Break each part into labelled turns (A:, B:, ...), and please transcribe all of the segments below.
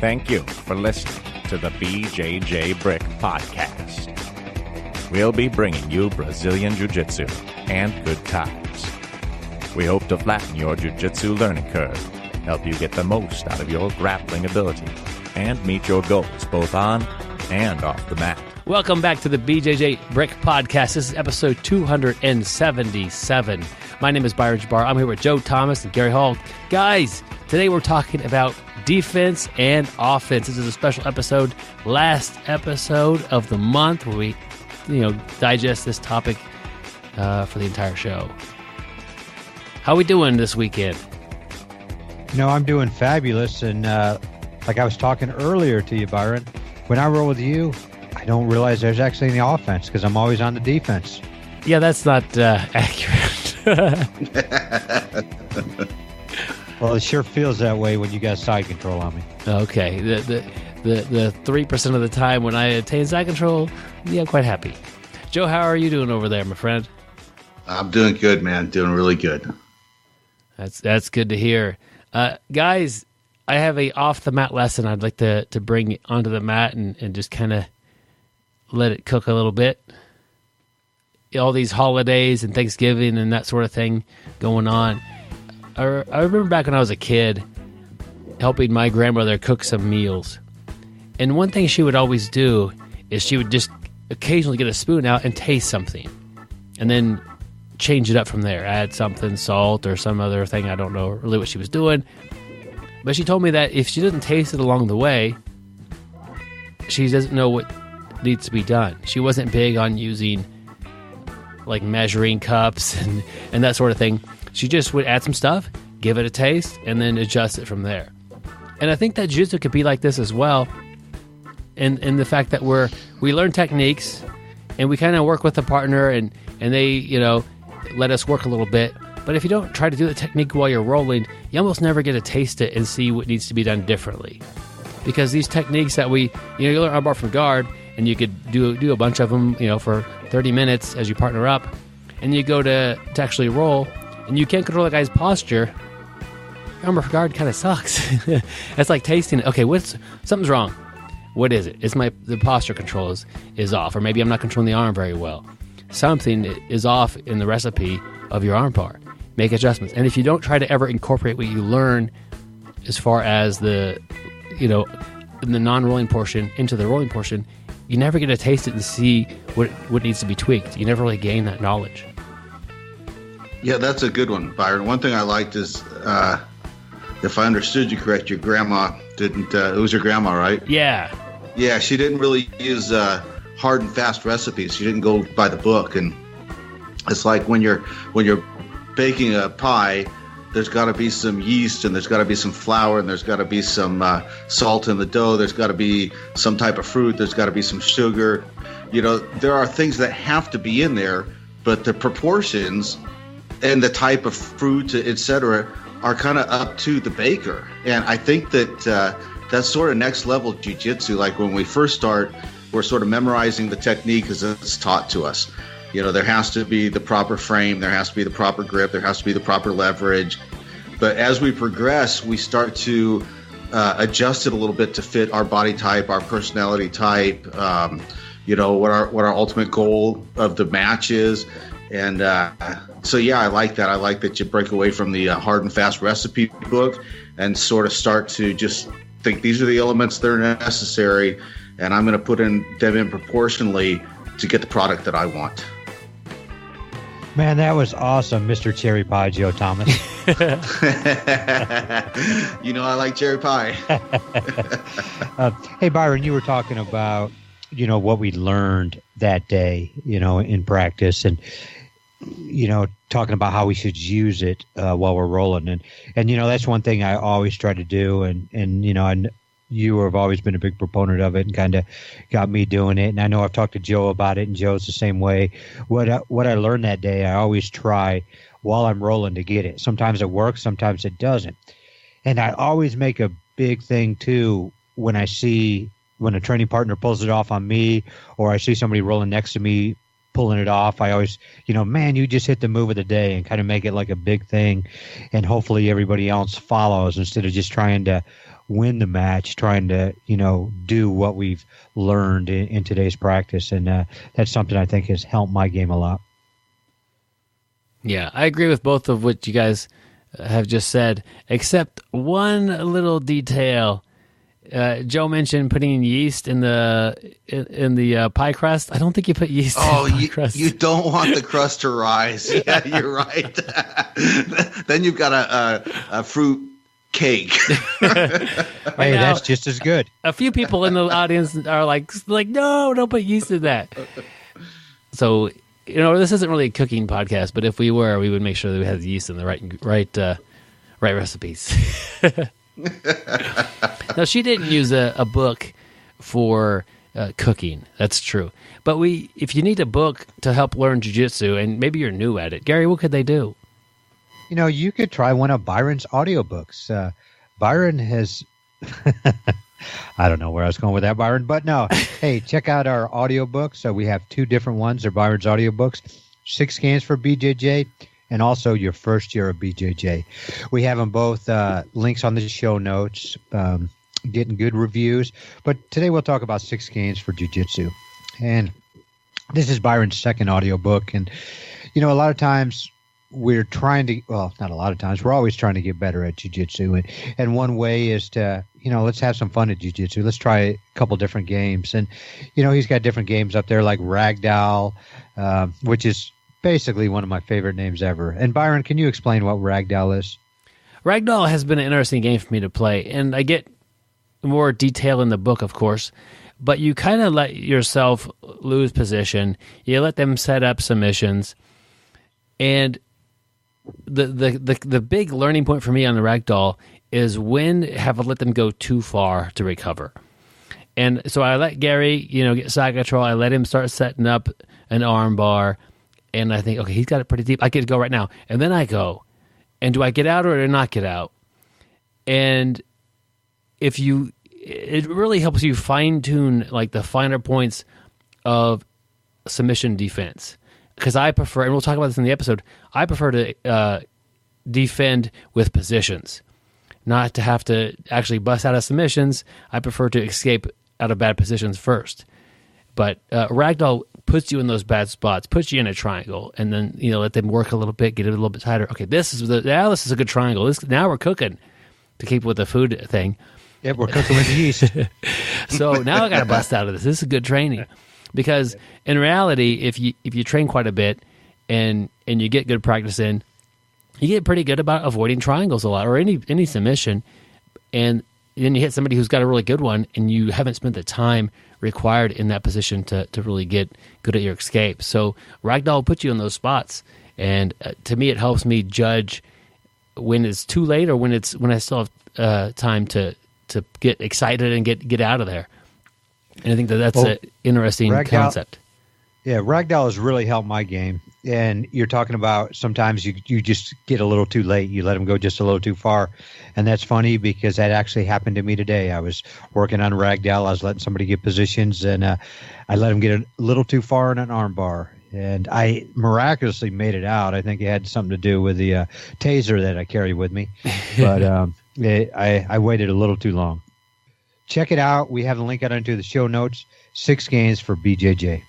A: Thank you for listening to the BjjBrick Podcast. We'll be bringing you Brazilian Jiu-Jitsu and good times. We hope to flatten your Jiu-Jitsu learning curve, help you get the most out of your grappling ability, and meet your goals both on and off the mat.
B: Welcome back to the BjjBrick Podcast. This is episode 277. My name is Byron Jabbar. I'm here with Joe Thomas and Gary Hall. Guys, today we're talking about defense and offense. This is a special episode, last episode of the month where we, digest this topic for the entire show. How we doing this weekend?
C: I'm doing fabulous, and like I was talking earlier to you, Byron, when I roll with you, I don't realize there's actually any offense because I'm always on the defense.
B: Yeah, that's not accurate.
C: Well, it sure feels that way when you got side control on me.
B: Okay, the 3% of the time when I attain side control, yeah, I'm quite happy. Joe, how are you doing over there, my friend?
D: I'm doing good, man. Doing really good.
B: That's good to hear. Guys, I have a off-the-mat lesson I'd like to bring onto the mat and just kind of let it cook a little bit. All these holidays and Thanksgiving and that sort of thing going on. I remember back when I was a kid helping my grandmother cook some meals. And one thing she would always do is she would just occasionally get a spoon out and taste something. And then change it up from there. Add something, salt or some other thing. I don't know really what she was doing. But she told me that if she doesn't taste it along the way, she doesn't know what needs to be done. She wasn't big on using like measuring cups and that sort of thing. She just would add some stuff, give it a taste, and then adjust it from there. And I think that jiu-jitsu could be like this as well. And the fact that we learn techniques and we kind of work with a partner and they, let us work a little bit. But if you don't try to do the technique while you're rolling, you almost never get to taste it and see what needs to be done differently. Because these techniques that you learn armbar from guard, and you could do a bunch of them, for 30 minutes as you partner up, and you go to actually roll, and you can't control the guy's posture. Armbar from guard kind of sucks. It's like tasting it. Okay, something's wrong. What is it? It's the posture control is off, or maybe I'm not controlling the arm very well. Something is off in the recipe of your armbar. Make adjustments. And if you don't try to ever incorporate what you learn as far as the non-rolling portion into the rolling portion, you never get to taste it and see what needs to be tweaked. You never really gain that knowledge.
D: Yeah, that's a good one, Byron. One thing I liked is, if I understood you correct, your grandma didn't, it was your grandma, right?
B: Yeah.
D: Yeah, she didn't really use hard and fast recipes. She didn't go by the book. And it's like when you're baking a pie, there's got to be some yeast and there's got to be some flour and there's got to be some salt in the dough. There's got to be some type of fruit. There's got to be some sugar. There are things that have to be in there, but the proportions and the type of fruit, etc., are kind of up to the baker. And I think that that's sort of next level jiu-jitsu. Like when we first start, we're sort of memorizing the technique as it's taught to us. There has to be the proper frame, there has to be the proper grip, there has to be the proper leverage. But as we progress, we start to adjust it a little bit to fit our body type, our personality type, what our ultimate goal of the match is. And so, yeah, I like that. I like that you break away from the hard and fast recipe book and sort of start to just think these are the elements that are necessary, and I'm going to put them in proportionally to get the product that I want.
C: Man, that was awesome, Mr. Cherry Pie, Joe Thomas.
D: I like cherry pie.
C: Hey, Byron, you were talking about, what we learned that day, in practice and, talking about how we should use it while we're rolling. And that's one thing I always try to do. And you have always been a big proponent of it and kind of got me doing it. And I know I've talked to Joe about it, and Joe's the same way. What I learned that day, I always try while I'm rolling to get it. Sometimes it works, sometimes it doesn't. And I always make a big thing, too, when a training partner pulls it off on me, or I see somebody rolling next to me pulling it off. I always, man, you just hit the move of the day and kind of make it like a big thing, and hopefully everybody else follows instead of just trying to win the match, trying to, do what we've learned in today's practice. And that's something I think has helped my game a lot.
B: Yeah, I agree with both of what you guys have just said, except one little detail. Joe mentioned putting yeast in the pie crust. I don't think you put yeast in the pie crust.
D: You don't want the crust to rise. Yeah, you're right. Then you've got a fruit cake.
C: Hey, that's just as good.
B: A few people in the audience are like, no, don't put yeast in that. So, this isn't really a cooking podcast, but if we were, we would make sure that we had yeast in the right recipes. No, she didn't use a book for cooking. That's true. But if you need a book to help learn jiu-jitsu, and maybe you're new at it, Gary, what could they do?
C: You could try one of Byron's audiobooks. Byron has... I don't know where I was going with that, Byron, but no. Hey, check out our audiobooks. So we have 2 different ones. They're Byron's audiobooks. 6 scans for BJJ, and also your first year of BJJ. We have them both, links on the show notes, getting good reviews. But today we'll talk about 6 scans for jiu-jitsu. And this is Byron's second audiobook. And, a lot of times we're trying to, well, not a lot of times, we're always trying to get better at jiu-jitsu. And one way is to, let's have some fun at jiu-jitsu. Let's try a couple different games. And, he's got different games up there like Ragdoll, which is basically one of my favorite names ever. And Byron, can you explain what Ragdoll is?
B: Ragdoll has been an interesting game for me to play, and I get more detail in the book, of course, but you kind of let yourself lose position. You let them set up submissions, and the big learning point for me on the Ragdoll is when have I let them go too far to recover. And so I let Gary, get side control. I let him start setting up an arm bar. And I think, okay, he's got it pretty deep. I get to go right now. And then I go. And do I get out or do I not get out? And it really helps you fine-tune like the finer points of submission defense. Because I prefer, and we'll talk about this in the episode, I prefer to defend with positions, not to have to actually bust out of submissions. I prefer to escape out of bad positions first. But Ragdoll puts you in those bad spots, puts you in a triangle, and then let them work a little bit, get it a little bit tighter. Okay, this is a good triangle. Now we're cooking, to keep with the food thing.
C: Yeah, we're cooking with yeast.
B: So now I got to bust out of this. This is good training, because in reality, if you train quite a bit and you get good practice in, you get pretty good about avoiding triangles a lot, or any submission, and then you hit somebody who's got a really good one, and you haven't spent the time required in that position to really get good at your escape. So Ragdoll will put you in those spots, and to me, it helps me judge when it's too late or when I still have time to get excited and get out of there. And I think that's an interesting concept.
C: Yeah, Ragdoll has really helped my game. And you're talking about sometimes you just get a little too late. You let them go just a little too far. And that's funny because that actually happened to me today. I was working on Ragdoll. I was letting somebody get positions, and I let them get a little too far in an arm bar. And I miraculously made it out. I think it had something to do with the taser that I carry with me. But I waited a little too long. Check it out. We have the link out into the show notes. 6 games for BJJ.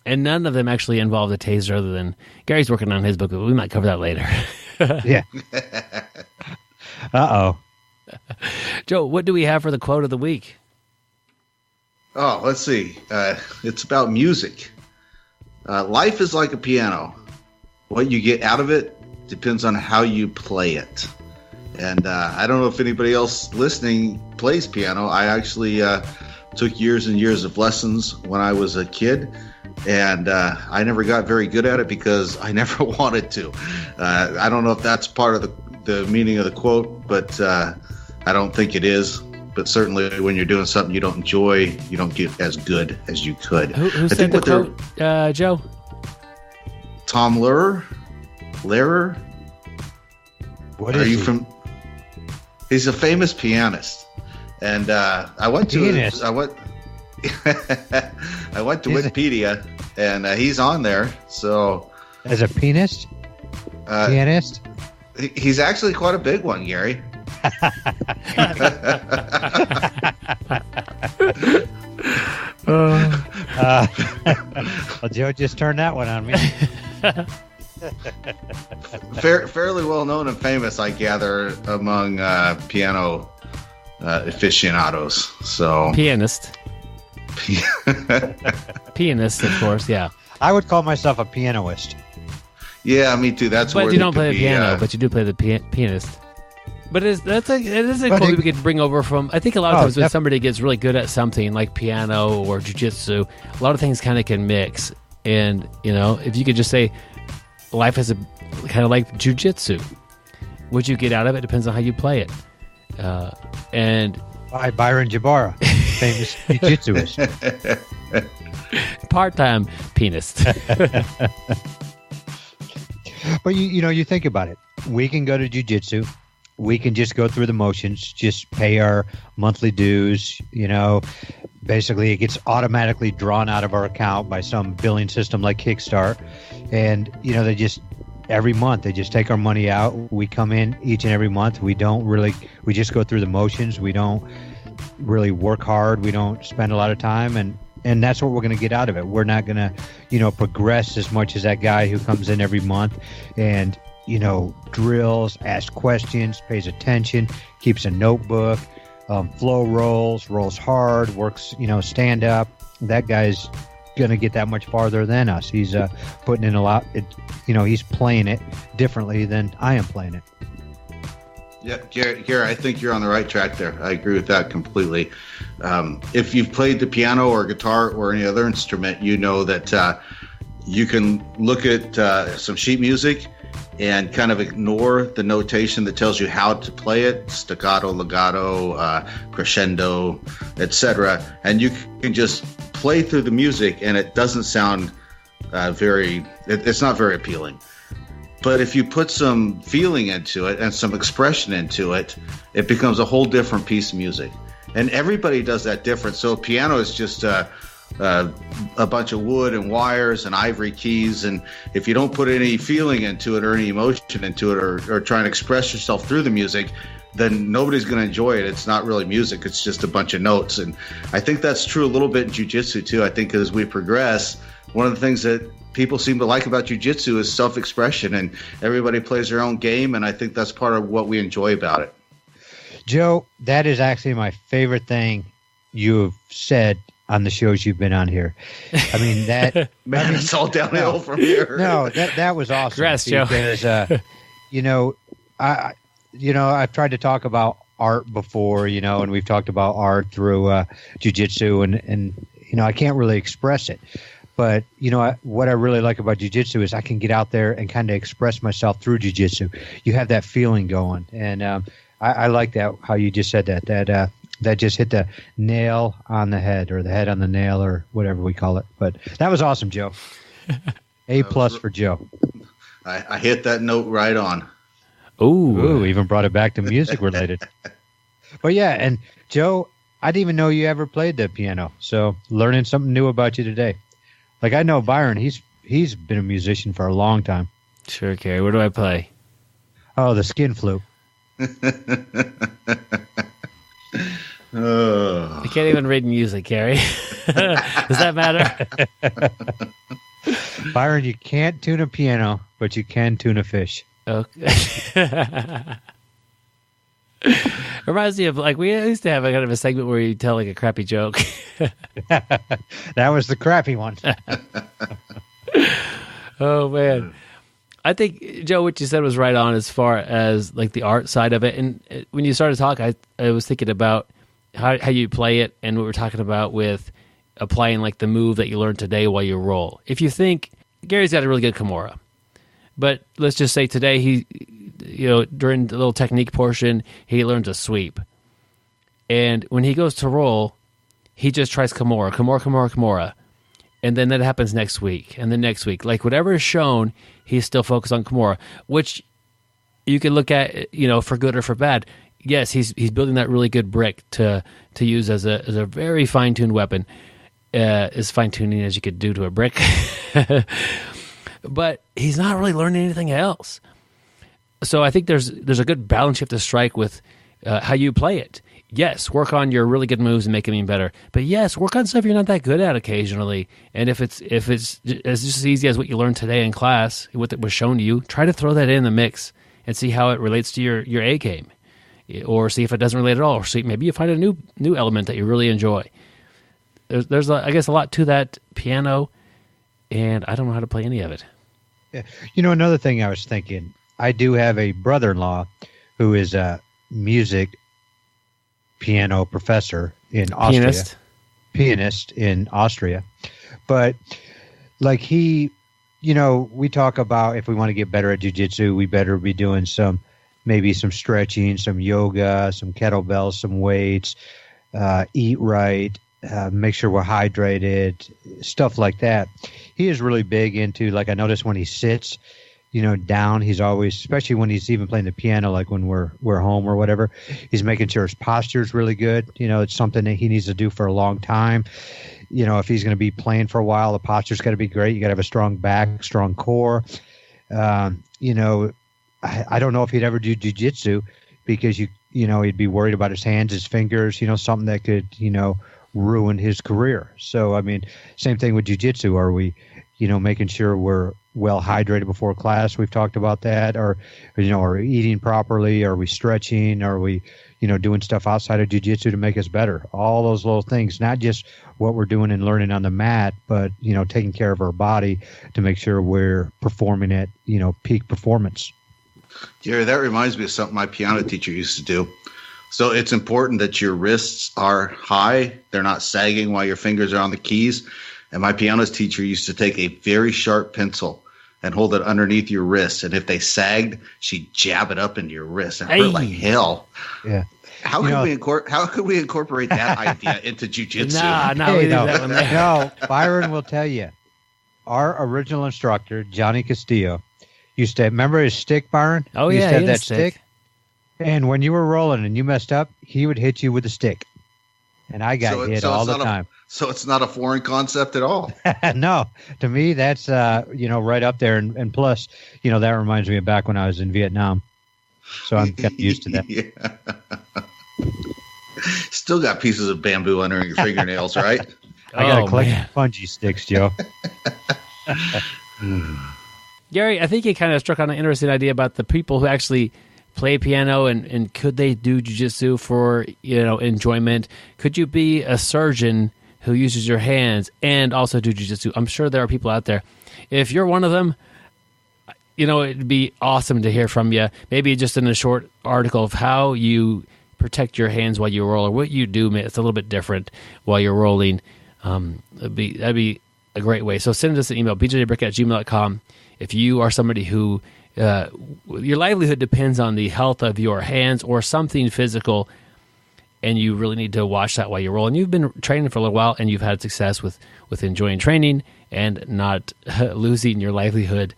B: And none of them actually involve the taser, other than Gary's working on his book, but we might cover that later.
C: Yeah. Uh-oh.
B: Joe, what do we have for the quote of the week?
D: Oh, let's see. It's about music. Life is like a piano. What you get out of it depends on how you play it. And I don't know if anybody else listening plays piano. I actually took years and years of lessons when I was a kid. And I never got very good at it because I never wanted to. I don't know if that's part of the meaning of the quote, but I don't think it is. But certainly when you're doing something you don't enjoy, you don't get as good as you could.
B: Who said the quote, Joe?
D: Tom Lehrer?
C: What is he?
D: He's a famous pianist. And I went to Wikipedia, and he's on there. So
C: as a pianist,
D: he's actually quite a big one, Gary.
C: Well, Joe just turned that one on me.
D: Fairly well known and famous, I gather, among piano aficionados. So
B: Pianist, of course, yeah.
C: I would call myself a pianoist.
D: Yeah, me too. That's
B: but
D: where
B: you don't play the piano, but you do play the pianist. But it is a quote we could bring over from. I think a lot of times when somebody gets really good at something like piano or jiu-jitsu, a lot of things kind of can mix. And if you could just say, life is kind of like jiu-jitsu. What you get out of it depends on how you play it. And
C: by Byron Jabara, famous jiu-jitsuist,
B: part-time pianist.
C: But you think about it. We can go to jiu-jitsu. We can just go through the motions, just pay our monthly dues. Basically it gets automatically drawn out of our account by some billing system like Kickstart. And, they just, every month they just take our money out. We come in each and every month. We just go through the motions. We don't really work hard. We don't spend a lot of time. And that's what we're going to get out of it. We're not going to, progress as much as that guy who comes in every month and, drills, asks questions, pays attention, keeps a notebook, flow rolls hard, works, stand up. That guy's going to get that much farther than us. He's putting in a lot. He's playing it differently than I am playing it.
D: Yeah, Gary, I think you're on the right track there. I agree with that completely. If you've played the piano or guitar or any other instrument, you know that you can look at some sheet music and kind of ignore the notation that tells you how to play it, staccato, legato, crescendo, etc. And you can just play through the music and it doesn't sound it's not very appealing. But if you put some feeling into it and some expression into it, it becomes a whole different piece of music. And everybody does that different. So piano is just a bunch of wood and wires and ivory keys. And if you don't put any feeling into it or any emotion into it or try and express yourself through the music, then nobody's going to enjoy it. It's not really music. It's just a bunch of notes. And I think that's true a little bit in jiu-jitsu too. I think as we progress, one of the things that people seem to like about jiu-jitsu is self-expression, and everybody plays their own game, and I think that's part of what we enjoy about it.
C: Joe, that is actually my favorite thing you've said on the shows you've been on here. I mean,
D: it's all downhill from here.
C: No, that was awesome.
B: Congrats, Joe.
C: Because, I've tried to talk about art before, and we've talked about art through jiu-jitsu, and I can't really express it. But, what I really like about jiu-jitsu is I can get out there and kind of express myself through jiu-jitsu. You have that feeling going. And I like that, how you just said that just hit the nail on the head, or the head on the nail, or whatever we call it. But that was awesome, Joe. A+ for Joe.
D: I hit that note right on.
C: Ooh, even brought it back to music related. But yeah, and Joe, I didn't even know you ever played the piano. So learning something new about you today. Like, I know Byron, he's been a musician for a long time.
B: Sure, Gary. Where do I play?
C: Oh, the skin flute.
B: I can't even read music, Gary. Does that matter?
C: Byron, you can't tune a piano, but you can tune a fish.
B: Okay. Reminds me of, like, we used to have a kind of a segment where you tell like a crappy joke.
C: That was the crappy one.
B: Oh man, I think, Joe, what you said was right on as far as like the art side of it. And when you started to talk, I was thinking about how you play it, and what we're talking about with applying like the move that you learned today while you roll. If you think Gary's got a really good Kimura, but let's just say today he, during the little technique portion, he learns a sweep. And when he goes to roll, he just tries Kimura. And then that happens next week, and then next week. Like, whatever is shown, he's still focused on Kimura, which you can look at, for good or for bad. Yes, he's building that really good brick to use as a very fine-tuned weapon. as fine-tuning as you could do to a brick. But he's not really learning anything else. So I think there's a good balance you have to strike with how you play it. Yes, work on your really good moves and make them even better. But yes, work on stuff you're not that good at occasionally. And if it's just as easy as what you learned today in class, what was shown to you, try to throw that in the mix and see how it relates to your A game, or see if it doesn't relate at all, or see maybe you find a new element that you really enjoy. There's I guess a lot to that piano, and I don't know how to play any of it.
C: Yeah. Another thing I was thinking, I do have a brother-in-law who is a music piano professor in Austria. Pianist in Austria. But like he, we talk about if we want to get better at jiu-jitsu, we better be doing maybe some stretching, some yoga, some kettlebells, some weights, eat right, make sure we're hydrated, stuff like that. He is really big into, like I notice when he sits, down, he's always, especially when he's even playing the piano, like when we're home or whatever, he's making sure his posture is really good. It's something that he needs to do for a long time. If he's going to be playing for a while, the posture's got to be great. You got to have a strong back, strong core. I don't know if he'd ever do jiu-jitsu because he'd be worried about his hands, his fingers, something that could, ruin his career. So, I mean, same thing with jiu-jitsu. Are we, making sure we're well hydrated before class? We've talked about that. Or, are we eating properly? Are we stretching? Are we, doing stuff outside of jiu-jitsu to make us better? All those little things, not just what we're doing and learning on the mat, but, taking care of our body to make sure we're performing at, peak performance.
D: Gary, that reminds me of something my piano teacher used to do. So it's important that your wrists are high. They're not sagging while your fingers are on the keys. And my pianist teacher used to take a very sharp pencil and hold it underneath your wrist. And if they sagged, she'd jab it up into your wrist. It hurt like hell.
C: Yeah.
D: How could we incorporate that idea into jiu-jitsu?
C: No, Byron will tell you. Our original instructor, Johnny Castillo, used to remember his stick, Byron?
B: Oh,
C: he
B: yeah.
C: used to have that stick. And when you were rolling and you messed up, he would hit you with a stick. And I got hit all the time.
D: So it's not a foreign concept at all.
C: No, to me, that's, right up there. And plus, that reminds me of back when I was in Vietnam. So I'm kind of used to that.
D: Yeah. Still got pieces of bamboo under your fingernails, right?
C: I got a collection of punji sticks, Joe.
B: Gary, I think you kind of struck on an interesting idea about the people who actually play piano and could they do jiu-jitsu for, enjoyment? Could you be a surgeon who uses your hands and also do jiu-jitsu? I'm sure there are people out there. If you're one of them, it'd be awesome to hear from you. Maybe just in a short article of how you protect your hands while you roll, or what you do. It's a little bit different while you're rolling. That'd be a great way. So send us an email, bjjbrick@gmail.com. If you are somebody who your livelihood depends on the health of your hands or something physical, and you really need to watch that while you roll, and you've been training for a little while and you've had success with enjoying training and not losing your livelihood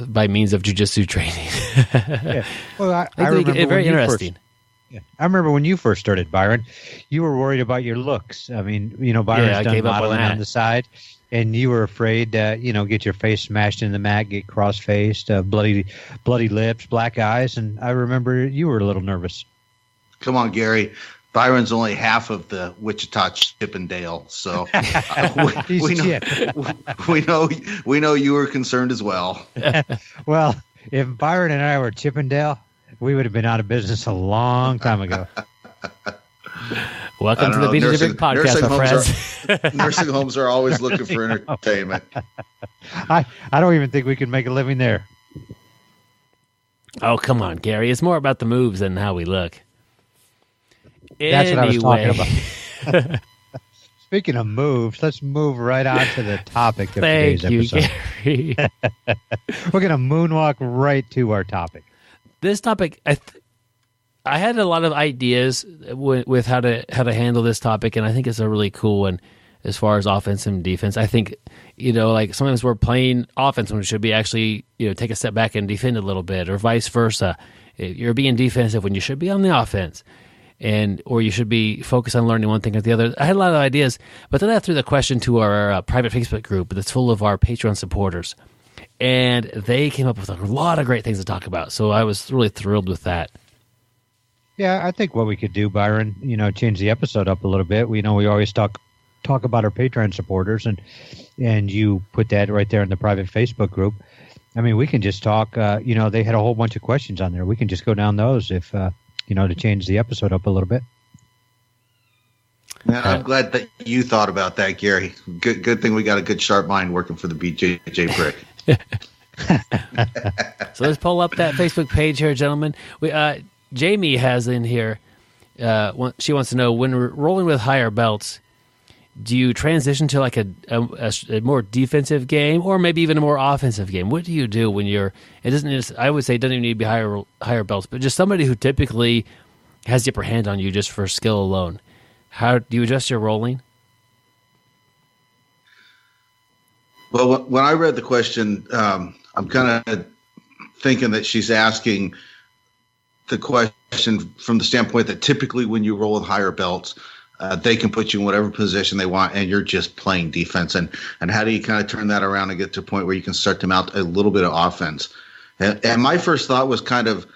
B: by means of jiu-jitsu training.
C: Yeah. Well, I remember
B: very interesting.
C: I remember when you first started, Byron, you were worried about your looks. I mean, Byron's done modeling on the side, and you were afraid to, get your face smashed in the mat, get cross-faced, bloody lips, black eyes, and I remember you were a little nervous.
D: Come on, Gary. Byron's only half of the Wichita Chippendale, so we know you were concerned as well.
C: Well, if Byron and I were Chippendale, we would have been out of business a long time ago.
B: Welcome to the BjjBrick Podcast, my friends.
D: Nursing homes are always looking for entertainment.
C: I don't even think we could make a living there.
B: Oh, come on, Gary. It's more about the moves than how we look.
C: That's what I was talking about. Speaking of moves, let's move right on to the topic of today's episode.
B: Gary.
C: We're going to moonwalk right to our topic.
B: This topic, I had a lot of ideas with how to handle this topic, and I think it's a really cool one as far as offense and defense. I think, like sometimes we're playing offense when we should be actually, take a step back and defend a little bit, or vice versa. You're being defensive when you should be on the offense. or you should be focused on learning one thing or the other. I had a lot of ideas, but then I threw the question to our private Facebook group that's full of our Patreon supporters, and they came up with a lot of great things to talk about. So I was really thrilled with that.
C: Yeah, I think what we could do, Byron, change the episode up a little bit. We always talk about our Patreon supporters, and you put that right there in the private Facebook group. I mean, we can just talk. They had a whole bunch of questions on there. We can just go down those if to change the episode up a little bit.
D: Man, I'm glad that you thought about that, Gary. Good thing we got a good sharp mind working for the BjjBrick.
B: So let's pull up that Facebook page here, gentlemen. Jamie has in here, she wants to know, when we're rolling with higher belts, do you transition to like a more defensive game or maybe even a more offensive game? What do you do when I would say it doesn't even need to be higher belts, but just somebody who typically has the upper hand on you just for skill alone. How do you adjust your rolling?
D: Well, when I read the question, I'm kind of thinking that she's asking the question from the standpoint that typically when you roll with higher belts, they can put you in whatever position they want, and you're just playing defense. And how do you kind of turn that around and get to a point where you can start to mount a little bit of offense? And my first thought was kind of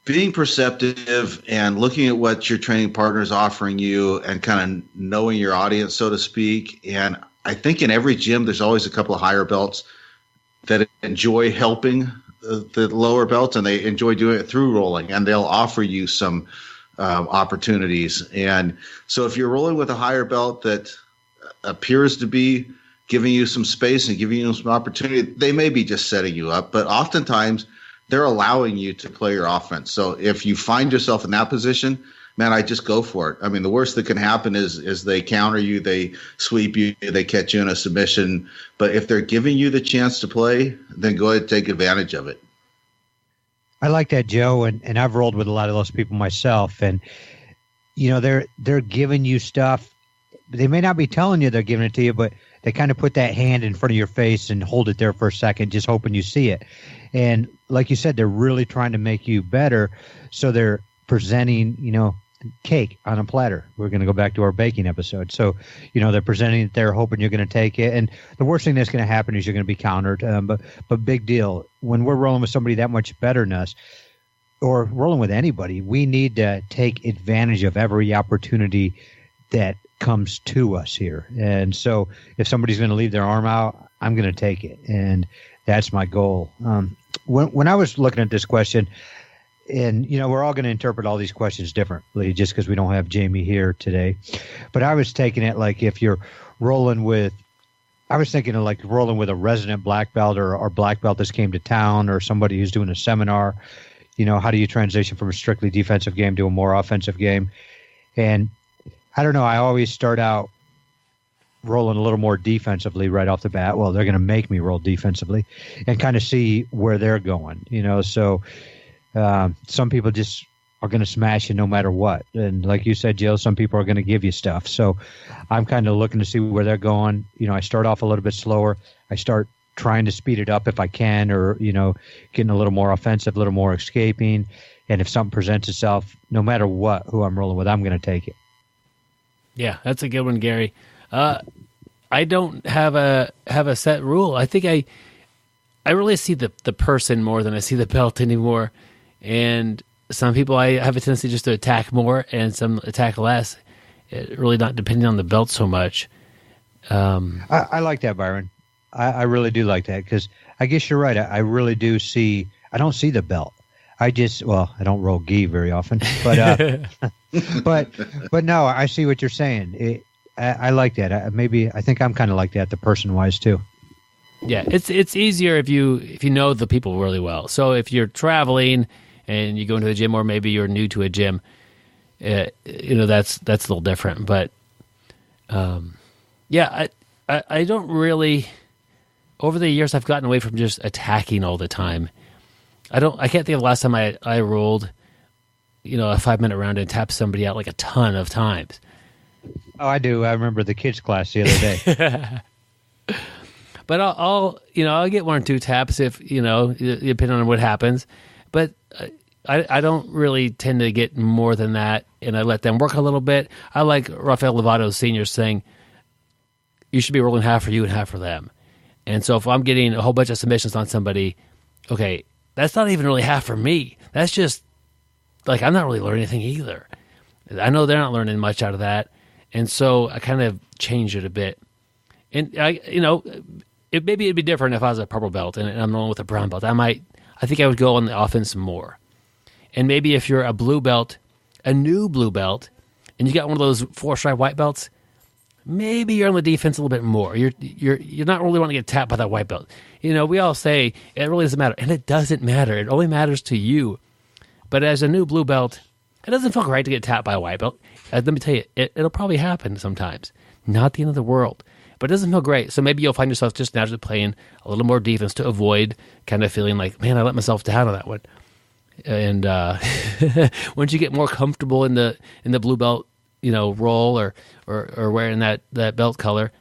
D: being perceptive and looking at what your training partner is offering you and kind of knowing your audience, so to speak. And I think in every gym, there's always a couple of higher belts that enjoy helping the lower belts, and they enjoy doing it through rolling, and they'll offer you some opportunities. And so if you're rolling with a higher belt that appears to be giving you some space and giving you some opportunity, they may be just setting you up, but oftentimes they're allowing you to play your offense. So if you find yourself in that position, man, I just go for it. I mean, the worst that can happen is they counter you, they sweep you, they catch you in a submission. But if they're giving you the chance to play, then go ahead and take advantage of it.
C: I like that, Joe, and I've rolled with a lot of those people myself, and they're giving you stuff. They may not be telling you they're giving it to you, but they kind of put that hand in front of your face and hold it there for a second, just hoping you see it. And like you said, they're really trying to make you better, so they're presenting, cake on a platter. We're going to go back to our baking episode. So, they're presenting it there, hoping you're going to take it. And the worst thing that's going to happen is you're going to be countered. But big deal. When we're rolling with somebody that much better than us, or rolling with anybody, we need to take advantage of every opportunity that comes to us here. And so if somebody's going to leave their arm out, I'm going to take it. And that's my goal. When I was looking at this question, and, we're all going to interpret all these questions differently just because we don't have Jamie here today. But I was taking it like if you're rolling with, I was thinking of like rolling with a resident black belt or black belt that came to town or somebody who's doing a seminar. How do you transition from a strictly defensive game to a more offensive game? And I don't know, I always start out rolling a little more defensively right off the bat. Well, they're going to make me roll defensively and kind of see where they're going, so some people just are going to smash you no matter what. And like you said, Jill, some people are going to give you stuff. So I'm kind of looking to see where they're going. I start off a little bit slower. I start trying to speed it up if I can, or, getting a little more offensive, a little more escaping. And if something presents itself, no matter who I'm rolling with, I'm going to take it.
B: Yeah, that's a good one, Gary. I don't have a set rule. I think I really see the person more than I see the belt anymore. And some people I have a tendency just to attack more and some attack less. It really not depending on the belt so much.
C: I like that, Byron. I really do like that because I guess you're right. I really do see – I don't see the belt. I don't roll gi very often. But but no, I see what you're saying. I like that. I think I'm kind of like that, the person-wise too.
B: Yeah, it's easier if you know the people really well. So if you're traveling and you go into a gym, or maybe you're new to a gym, that's a little different. But I don't really. Over the years, I've gotten away from just attacking all the time. I can't think of the last time I rolled, a 5-minute round and tapped somebody out like a ton of times.
C: Oh, I do. I remember the kids class the other day.
B: But I'll get 1 or 2 taps if, depending on what happens. But I don't really tend to get more than that, and I let them work a little bit. I like Rafael Lovato Sr. saying, you should be rolling half for you and half for them. And so if I'm getting a whole bunch of submissions on somebody, okay, that's not even really half for me. That's just, like, I'm not really learning anything either. I know they're not learning much out of that. And so I kind of changed it a bit. And maybe it'd be different if I was a purple belt and I'm rolling with a brown belt. I think I would go on the offense more. And maybe if you're a blue belt, a new blue belt, and you got one of those 4-stripe white belts, maybe you're on the defense a little bit more. You're not really wanting to get tapped by that white belt. We all say it really doesn't matter, and it doesn't matter. It only matters to you. But as a new blue belt, it doesn't feel right to get tapped by a white belt. Let me tell you, it'll probably happen sometimes. Not the end of the world. But it doesn't feel great. So maybe you'll find yourself just naturally playing a little more defense to avoid kind of feeling like, man, I let myself down on that one. And once you get more comfortable in the blue belt, role or wearing that belt color,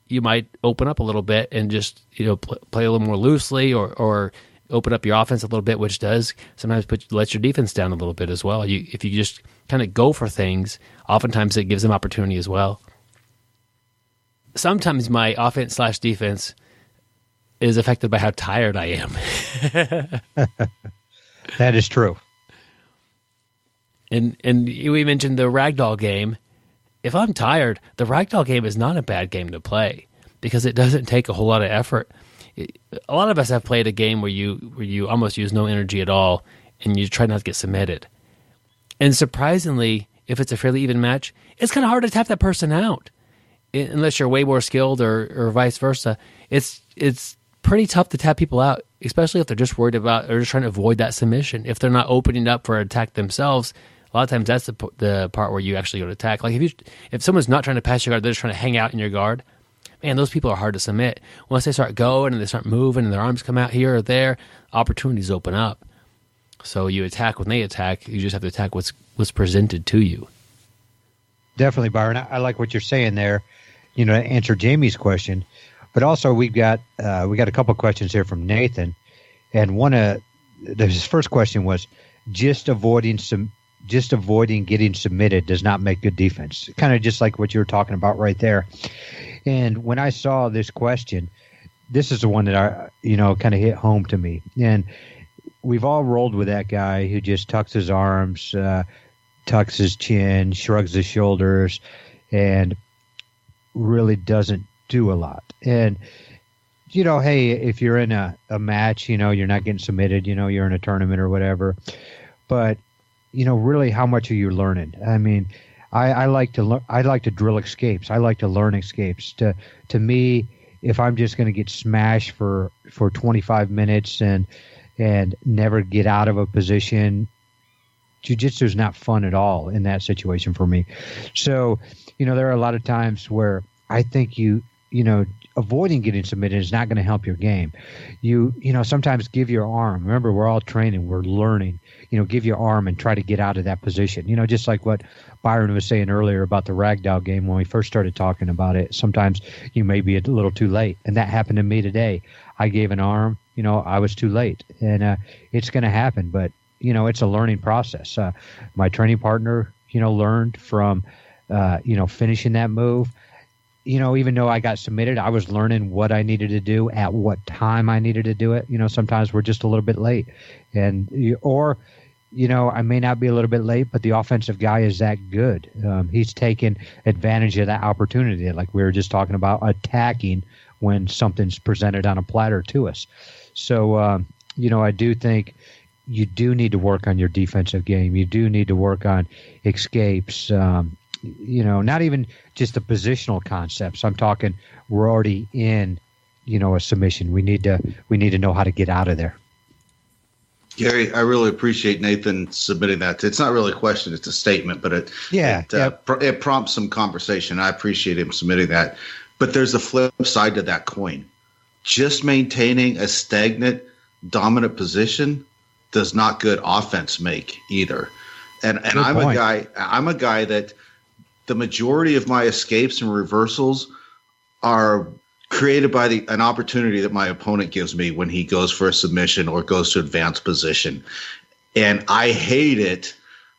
B: you might open up a little bit and just play a little more loosely or open up your offense a little bit, which does sometimes lets your defense down a little bit as well. If you just kind of go for things, oftentimes it gives them opportunity as well. Sometimes my offense/defense is affected by how tired I am.
C: That is true.
B: And we mentioned the ragdoll game. If I'm tired, the ragdoll game is not a bad game to play because it doesn't take a whole lot of effort. A lot of us have played a game where you almost use no energy at all, and you try not to get submitted. And surprisingly, if it's a fairly even match, it's kind of hard to tap that person out, unless you're way more skilled or vice versa. It's pretty tough to tap people out, especially if they're just worried about or just trying to avoid that submission. If they're not opening up for an attack themselves, a lot of times that's the part where you actually go to attack. Like if someone's not trying to pass your guard, they're just trying to hang out in your guard. Man, those people are hard to submit. Once they start going and they start moving and their arms come out here or there, opportunities open up. So you attack when they attack. You just have to attack what's presented to you.
C: Definitely, Byron. I like what you're saying there. To answer Jamie's question, but also we got a couple of questions here from Nathan, and his first question was just avoiding getting submitted does not make good defense. Kind of just like what you were talking about right there. And when I saw this question, this is the one that kind of hit home to me. And we've all rolled with that guy who just tucks his arms, tucks his chin, shrugs his shoulders, and really doesn't do a lot. And hey, if you're in a match, you're not getting submitted, you're in a tournament or whatever. But really, how much are you learning? I mean, I like to drill escapes. I like to learn escapes. To me, if I'm just going to get smashed for 25 minutes and never get out of a position, jiu-jitsu is not fun at all in that situation for me. So, there are a lot of times where I think avoiding getting submitted is not going to help your game. Sometimes give your arm. Remember, we're all training. We're learning. Give your arm and try to get out of that position. Just like what Byron was saying earlier about the ragdoll game when we first started talking about it. Sometimes you may be a little too late, and that happened to me today. I gave an arm. I was too late, and it's going to happen. But it's a learning process. My training partner, learned from finishing that move. Even though I got submitted, I was learning what I needed to do at what time I needed to do it. Sometimes we're just a little bit late, or I may not be a little bit late, but the offensive guy is that good. He's taken advantage of that opportunity, like we were just talking about, attacking when something's presented on a platter to us. So, I do think you do need to work on your defensive game. You do need to work on escapes. Not even just the positional concepts. I'm talking we're already in, a submission. We need to know how to get out of there.
D: Gary, I really appreciate Nathan submitting that. It's not really a question; it's a statement, but it prompts some conversation. I appreciate him submitting that. But there's a flip side to that coin. Just maintaining a stagnant, dominant position does not good offense make either. And I'm a guy that the majority of my escapes and reversals are created by an opportunity that my opponent gives me when he goes for a submission or goes to advanced position. And I hate it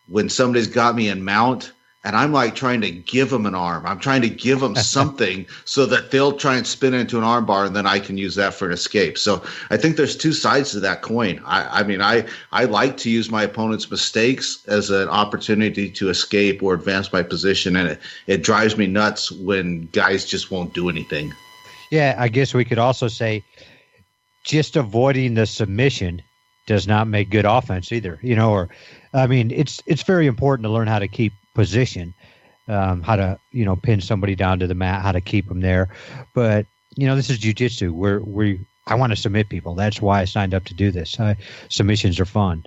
D: when somebody's got me in mount and I'm like trying to give them an arm. I'm trying to give them something so that they'll try and spin it into an arm bar, and then I can use that for an escape. So I think there's two sides to that coin. I mean, I like to use my opponent's mistakes as an opportunity to escape or advance my position, and it drives me nuts when guys just won't do anything.
C: Yeah, I guess we could also say just avoiding the submission does not make good offense either. It's very important to learn how to keep position, how to, pin somebody down to the mat, how to keep them there. But, this is jiu-jitsu. I want to submit people. That's why I signed up to do this. Submissions are fun.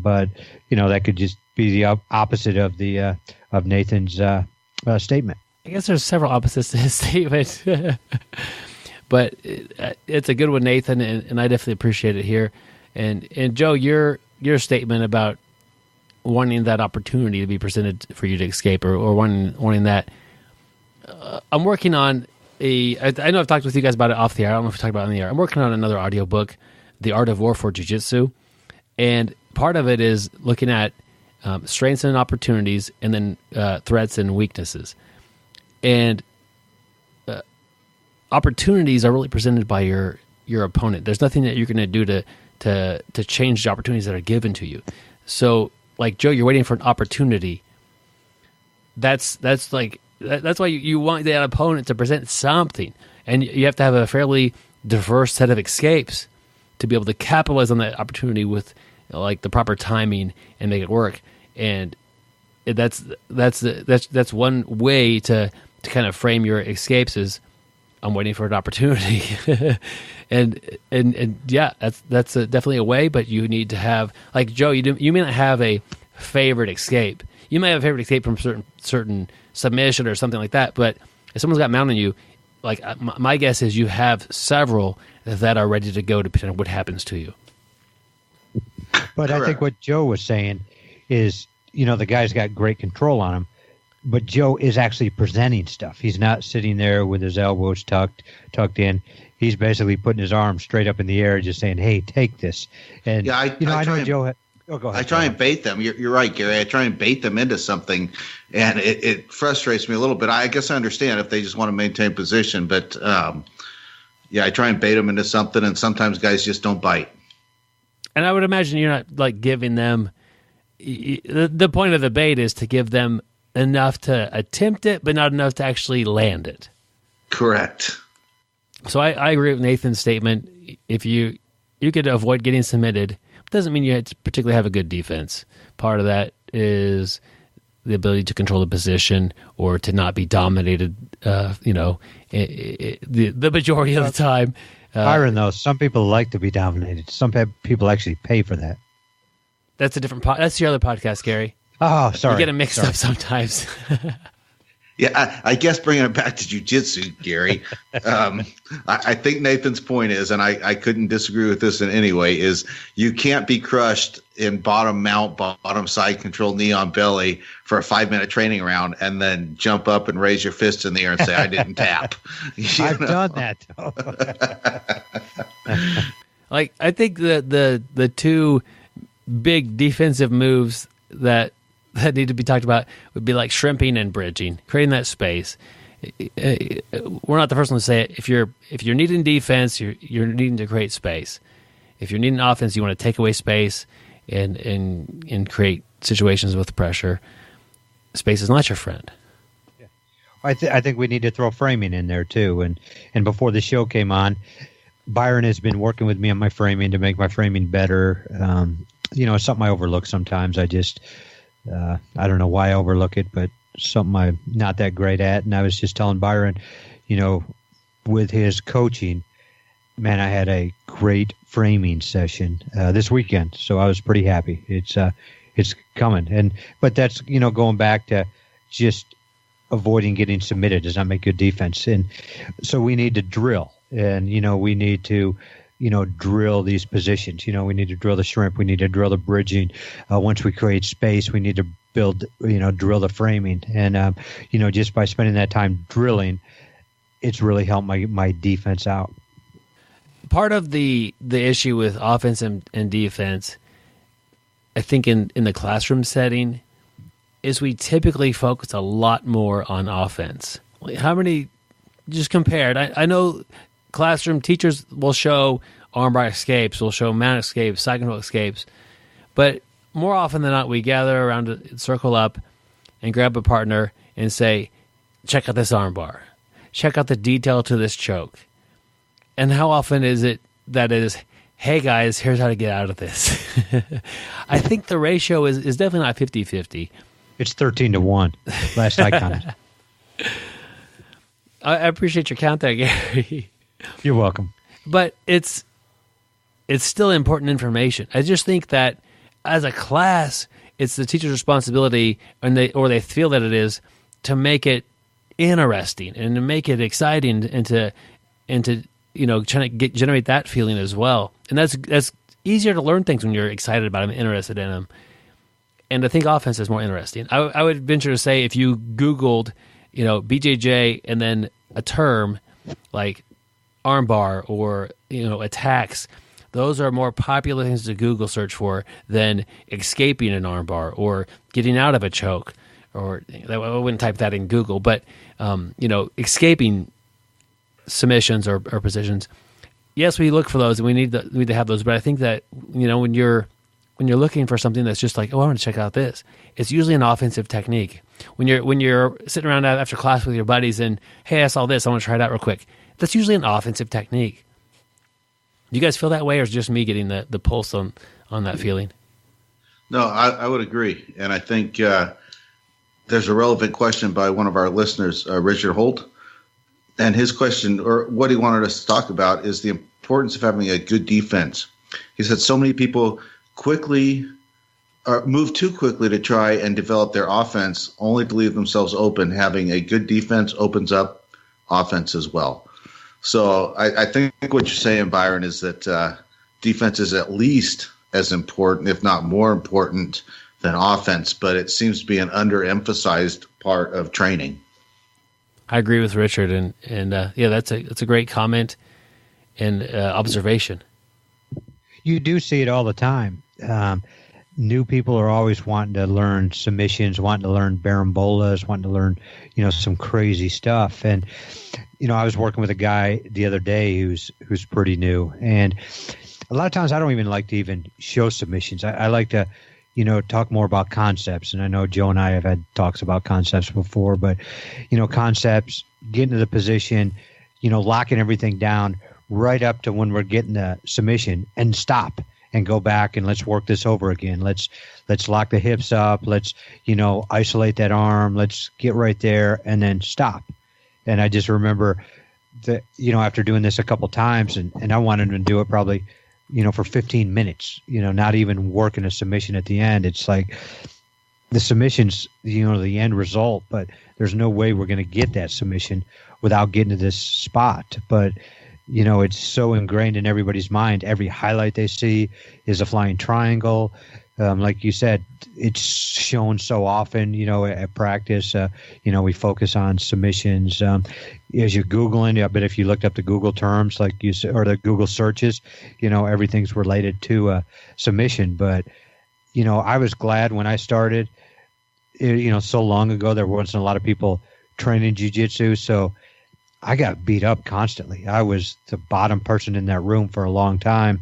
C: But, that could just be the opposite of the of Nathan's statement.
B: I guess there's several opposites to his statement. But it's a good one, Nathan, and I definitely appreciate it here. And Joe, your statement about wanting that opportunity to be presented for you to escape, or wanting that. I'm working on I know I've talked with you guys about it off the air. I don't know if we talked about it on the air. I'm working on another audiobook, The Art of War for Jiu-Jitsu. And part of it is looking at strengths and opportunities, and then threats and weaknesses. And opportunities are really presented by your opponent. There's nothing that you're going to do to change the opportunities that are given to you. So, like Joe, you're waiting for an opportunity. That's why you want that opponent to present something, and you have to have a fairly diverse set of escapes to be able to capitalize on that opportunity with like the proper timing and make it work. And that's one way to kind of frame your escapes is, I'm waiting for an opportunity. and yeah, that's definitely a way, but you need to have, like Joe, you may not have a favorite escape. You may have a favorite escape from certain submission or something like that, but if someone's got mount on you, like my guess is you have several that are ready to go depending on what happens to you.
C: But I think what Joe was saying is, the guy's got great control on him, but Joe is actually presenting stuff. He's not sitting there with his elbows tucked in. He's basically putting his arms straight up in the air, just saying, "Hey, take this." And
D: yeah, I know Joe.
C: Go ahead.
D: I try and bait them. You're right, Gary. I try and bait them into something, and it frustrates me a little bit. I guess I understand if they just want to maintain position, but I try and bait them into something, and sometimes guys just don't bite.
B: And I would imagine you're not like giving them. The point of the bait is to give them enough to attempt it, but not enough to actually land it.
D: Correct.
B: So I agree with Nathan's statement. If you could avoid getting submitted, doesn't mean you have to particularly have a good defense. Part of that is the ability to control the position or to not be dominated, the majority of the time.
C: Byron, though, some people like to be dominated. Some people actually pay for that.
B: That's a different that's your other podcast, Gary.
C: Oh, sorry.
B: You get them mixed up sometimes.
D: Yeah, I guess bringing it back to jiu-jitsu, Gary, I think Nathan's point is, and I couldn't disagree with this in any way, is you can't be crushed in bottom mount, bottom side control, knee on belly for a 5-minute training round and then jump up and raise your fist in the air and say, "I didn't tap."
C: I've done that, though.
B: Like, I think the two big defensive moves that need to be talked about would be like shrimping and bridging, creating that space. We're not the first one to say it. If you're needing defense, you're needing to create space. If you're needing offense, you want to take away space and create situations with pressure. Space is not your friend.
C: Yeah. I think we need to throw framing in there too. And before the show came on, Byron has been working with me on my framing to make my framing better. It's something I overlook sometimes. I just I don't know why I overlook it, but something I'm not that great at. And I was just telling Byron, with his coaching, man, I had a great framing session this weekend, so I was pretty happy. It's coming, but that's going back to just avoiding getting submitted does not make good defense, and so we need to drill, and we need to. Drill these positions. We need to drill the shrimp. We need to drill the bridging. Once we create space, we need to drill the framing. And, just by spending that time drilling, it's really helped my defense out.
B: Part of the issue with offense and defense I think in the classroom setting is we typically focus a lot more on offense. How many, just compared, I know classroom teachers will show armbar escapes, will show mount escapes, side control escapes, but more often than not, we gather around, circle up, and grab a partner and say, check out this armbar. Check out the detail to this choke. And how often is it that it is, hey guys, here's how to get out of this? I think the ratio is definitely not 50-50.
C: It's 13-1. Last I counted.
B: I appreciate your count there, Gary.
C: You're welcome.
B: But it's still important information. I just think that as a class, it's the teacher's responsibility, and they feel that it is, to make it interesting and to make it exciting, and to trying to generate that feeling as well. And that's easier to learn things when you're excited about them, interested in them. And I think offense is more interesting. I would venture to say if you Googled, BJJ and then a term like armbar or, attacks, those are more popular things to Google search for than escaping an armbar or getting out of a choke. Or I wouldn't type that in Google, but, escaping submissions or positions. Yes, we look for those and we need to have those. But I think that, when you're looking for something that's just like, oh, I want to check out this, it's usually an offensive technique. When you're sitting around after class with your buddies and, hey, I saw this, I want to try it out real quick. That's usually an offensive technique. Do you guys feel that way, or is it just me getting the pulse on that feeling?
D: No, I would agree. And I think there's a relevant question by one of our listeners, Richard Holt. And his question, or what he wanted us to talk about, is the importance of having a good defense. He said so many people move too quickly to try and develop their offense, only to leave themselves open. Having a good defense opens up offense as well. So I think what you're saying, Byron, is that defense is at least as important, if not more important, than offense, but it seems to be an underemphasized part of training.
B: I agree with Richard, and that's a great comment and observation.
C: You do see it all the time. New people are always wanting to learn submissions, wanting to learn barambolas, wanting to learn, some crazy stuff. And, I was working with a guy the other day who's pretty new. And a lot of times I don't even like to even show submissions. I like to, talk more about concepts. And I know Joe and I have had talks about concepts before, but, concepts, getting to the position, locking everything down right up to when we're getting the submission, and stop and go back and let's work this over again. Let's lock the hips up. Let's, isolate that arm. Let's get right there and then stop. And I just remember that, after doing this a couple times, and I wanted to do it probably, for 15 minutes, not even working a submission at the end. It's like the submission's, the end result, but there's no way we're going to get that submission without getting to this spot. But, it's so ingrained in everybody's mind. Every highlight they see is a flying triangle. Like you said, it's shown so often, at practice. We focus on submissions. As you're Googling, I bet if you looked up the Google terms, like you said, or the Google searches, everything's related to submission. But, I was glad when I started, so long ago, there wasn't a lot of people training jiu-jitsu. So I got beat up constantly. I was the bottom person in that room for a long time.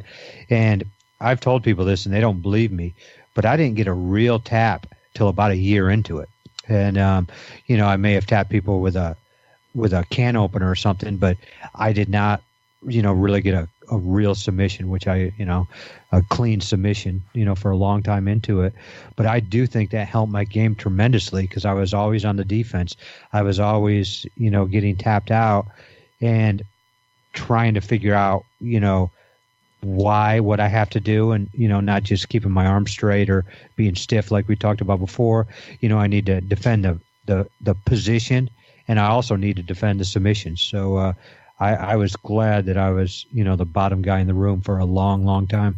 C: And I've told people this and they don't believe me, but I didn't get a real tap till about a year into it. And, I may have tapped people with a can opener or something, but I did not, really get a real submission, which a clean submission, for a long time into it. But I do think that helped my game tremendously because I was always on the defense. I was always, getting tapped out and trying to figure out, what I have to do, and not just keeping my arms straight or being stiff like we talked about before. I need to defend the position, and I also need to defend the submission. So I was glad that I was the bottom guy in the room for a long, long time.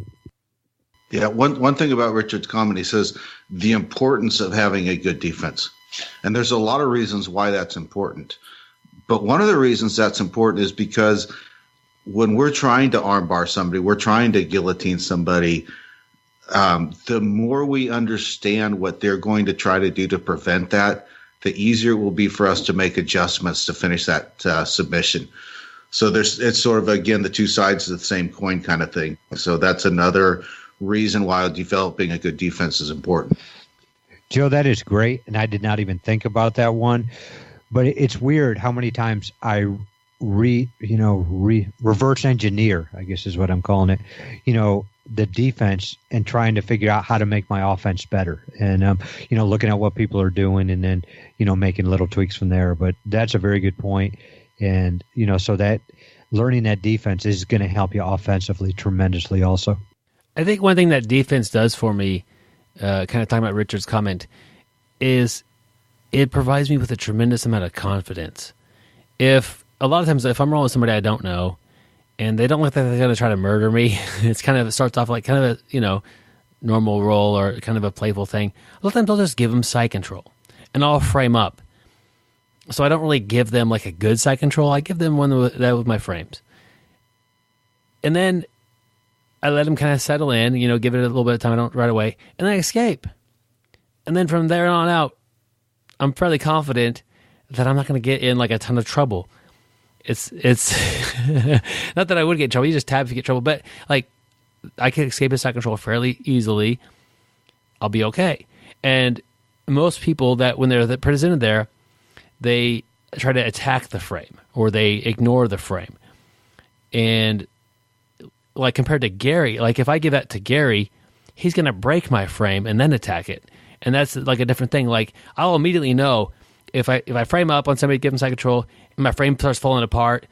D: Yeah, one thing about Richard's comment, he says the importance of having a good defense, and there's a lot of reasons why that's important. But one of the reasons that's important is because when we're trying to armbar somebody, we're trying to guillotine somebody, the more we understand what they're going to try to do to prevent that, the easier it will be for us to make adjustments to finish that submission. So it's sort of, again, the two sides of the same coin kind of thing. So that's another reason why developing a good defense is important.
C: Joe, that is great, and I did not even think about that one. But it's weird how many times I reverse engineer, I guess is what I'm calling it, the defense and trying to figure out how to make my offense better. And, looking at what people are doing and then, making little tweaks from there. But that's a very good point. And, so that learning that defense is going to help you offensively tremendously also.
B: I think one thing that defense does for me, kind of talking about Richard's comment, is it provides me with a tremendous amount of confidence. A lot of times if I'm rolling with somebody I don't know and they don't look like they're going to try to murder me, it starts off like kind of a, normal roll or kind of a playful thing. A lot of times I'll just give them side control and I'll frame up. So I don't really give them like a good side control. I give them one with my frames. And then I let them kind of settle in, give it a little bit of time. I don't right away. And then I escape. And then from there on out, I'm fairly confident that I'm not going to get in like a ton of trouble. It's not that I would get in trouble. You just tab if you get in trouble. But like I can escape a side control fairly easily. I'll be okay. And most people that when they're presented there, they try to attack the frame or they ignore the frame. And like compared to Gary, like if I give that to Gary, he's going to break my frame and then attack it. And that's like a different thing. Like I'll immediately know if I frame up on somebody, give them side control, and my frame starts falling apart,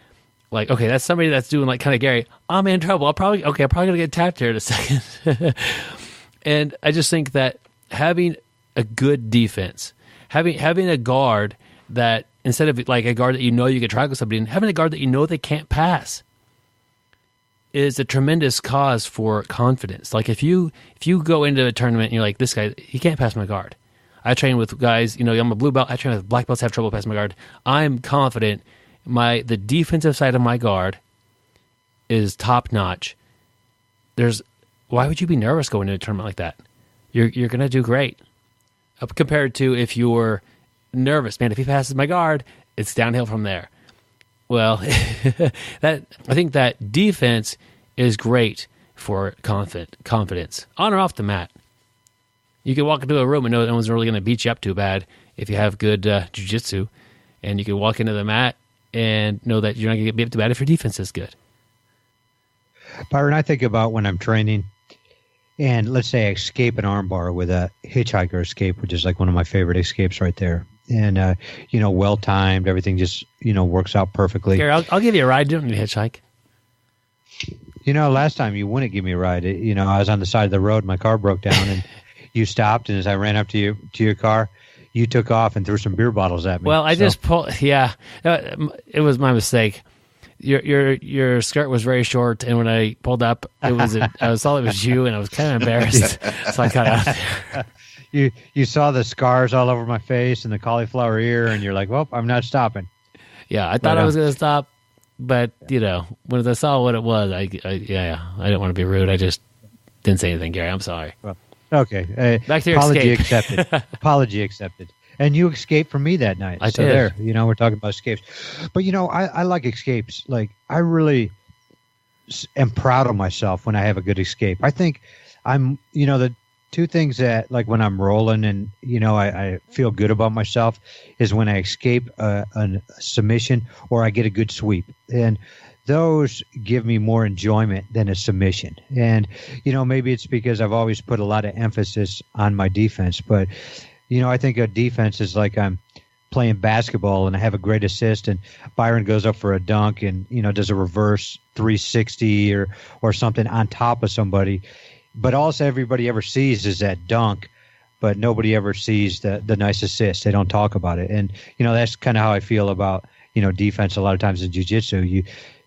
B: like, okay, that's somebody that's doing like kind of Gary, I'm in trouble. I'm probably going to get tapped here in a second. And I just think that having a good defense, having a guard that instead of like a guard that you can tackle somebody in, having a guard that they can't pass is a tremendous cause for confidence. Like if you go into a tournament and you're like, this guy, he can't pass my guard. I train with guys, I'm a blue belt. I train with black belts, have trouble passing my guard. I'm confident the defensive side of my guard is top notch. Why would you be nervous going into a tournament like that? You're going to do great. Compared to if you're nervous, man, if he passes my guard, it's downhill from there. Well, I think that defense is great for confidence on or off the mat. You can walk into a room and know no one's really going to beat you up too bad if you have good jiu-jitsu, and you can walk into the mat and know that you're not going to get beat up too bad if your defense is good.
C: Byron, I think about when I'm training, and let's say I escape an armbar with a hitchhiker escape, which is like one of my favorite escapes right there. And, well timed, everything just, works out perfectly.
B: Gary, I'll give you a ride. You don't need to hitchhike.
C: Last time you wouldn't give me a ride. I was on the side of the road, my car broke down, and you stopped. And as I ran up to your car, you took off and threw some beer bottles at me.
B: Well, I just pulled. Yeah, it was my mistake. Your skirt was very short, and when I pulled up, I saw it was you, and I was kind of embarrassed, so I got out there.
C: You saw the scars all over my face and the cauliflower ear, and you're like, well, I'm not stopping.
B: Yeah, I thought I was going to stop, but, when I saw what it was, I didn't want to be rude. I just didn't say anything, Gary. I'm sorry. Well,
C: okay.
B: Back to your
C: apology
B: escape.
C: Accepted. Apology accepted. And you escaped from me that night.
B: I did.
C: There, we're talking about escapes. But, I like escapes. Like, I really am proud of myself when I have a good escape. I think I'm, the two things that, like, when I'm rolling and, I feel good about myself is when I escape a submission or I get a good sweep. And those give me more enjoyment than a submission. And, maybe it's because I've always put a lot of emphasis on my defense. But, I think a defense is like I'm playing basketball and I have a great assist and Byron goes up for a dunk and, does a reverse 360 or something on top of somebody. But also everybody ever sees is that dunk, but nobody ever sees the nice assist. They don't talk about it. And, that's kind of how I feel about, defense a lot of times in jiu-jitsu.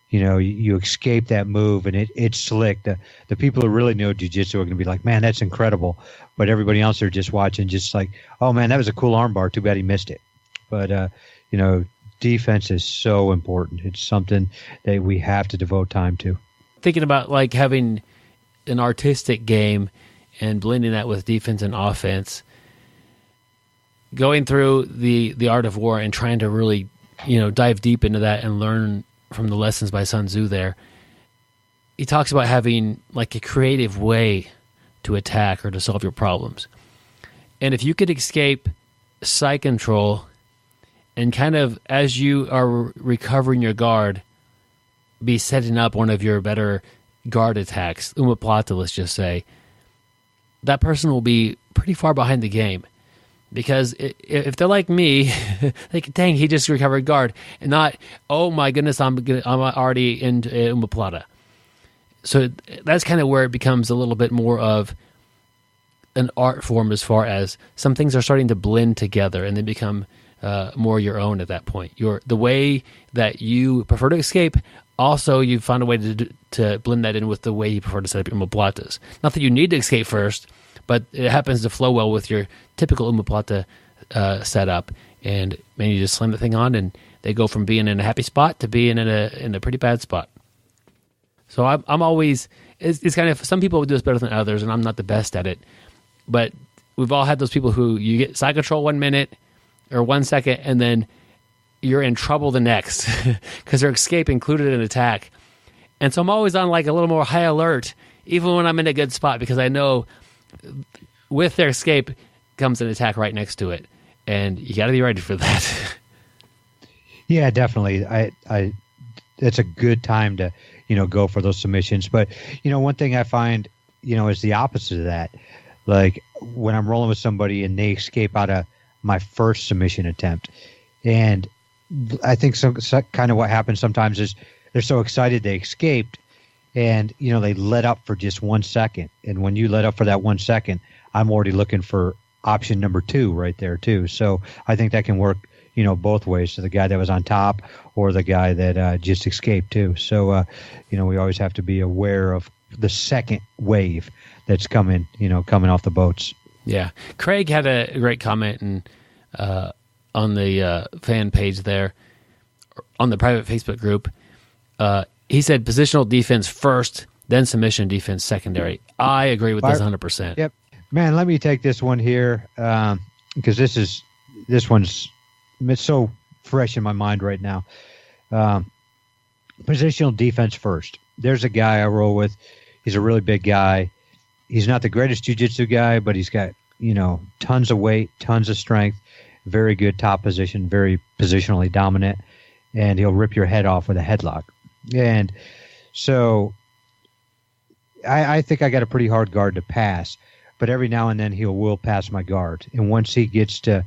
C: You escape that move and it's slick. The people who really know jiu-jitsu are going to be like, man, that's incredible. But everybody else are just watching, just like, oh, man, that was a cool armbar. Too bad he missed it. But, defense is so important. It's something that we have to devote time to.
B: Thinking about like having an artistic game and blending that with defense and offense, going through the art of war and trying to really, dive deep into that and learn from the lessons by Sun Tzu there. He talks about having like a creative way to attack or to solve your problems. And if you could escape side control and kind of, as you are recovering your guard, be setting up one of your better guard attacks, omoplata, let's just say, that person will be pretty far behind the game. Because if they're like me, like, dang, he just recovered guard, and not, oh my goodness, I'm already into omoplata. So that's kind of where it becomes a little bit more of an art form, as far as some things are starting to blend together and they become more your own at that point. The way that you prefer to escape, also you find a way to blend that in with the way you prefer to set up your omoplatas. Not that you need to escape first, but it happens to flow well with your typical omoplata setup. And man, you just slam the thing on, and they go from being in a happy spot to being in a pretty bad spot. So I'm always, it's kind of, some people do this better than others, and I'm not the best at it. But we've all had those people who you get side control 1 minute or 1 second, and then you're in trouble the next because their escape included an attack. And so I'm always on like a little more high alert, even when I'm in a good spot, because I know with their escape comes an attack right next to it, and you got to be ready for that.
C: Yeah, definitely. I it's a good time to go for those submissions. But one thing I find is the opposite of that. Like when I'm rolling with somebody and they escape out of my first submission attempt, and I think some kind of what happens sometimes is they're so excited they escaped, and they let up for just 1 second. And when you let up for that 1 second, I'm already looking for option number 2 right there too. So I think that can work both ways, to the guy that was on top or the guy that just escaped too. So we always have to be aware of the second wave that's coming off the boats. Yeah.
B: Craig had a great comment on the fan page there, on the private Facebook group. He said positional defense first, then submission defense secondary. I agree with this 100%.
C: Yep. Man, let me take this one here, because this one's so fresh in my mind right now. Positional defense first. There's a guy I roll with. He's a really big guy. He's not the greatest jiu-jitsu guy, but he's got, tons of weight, tons of strength, very good top position, very positionally dominant, and he'll rip your head off with a headlock. And so I think I got a pretty hard guard to pass, but every now and then he will pass my guard. And once he gets to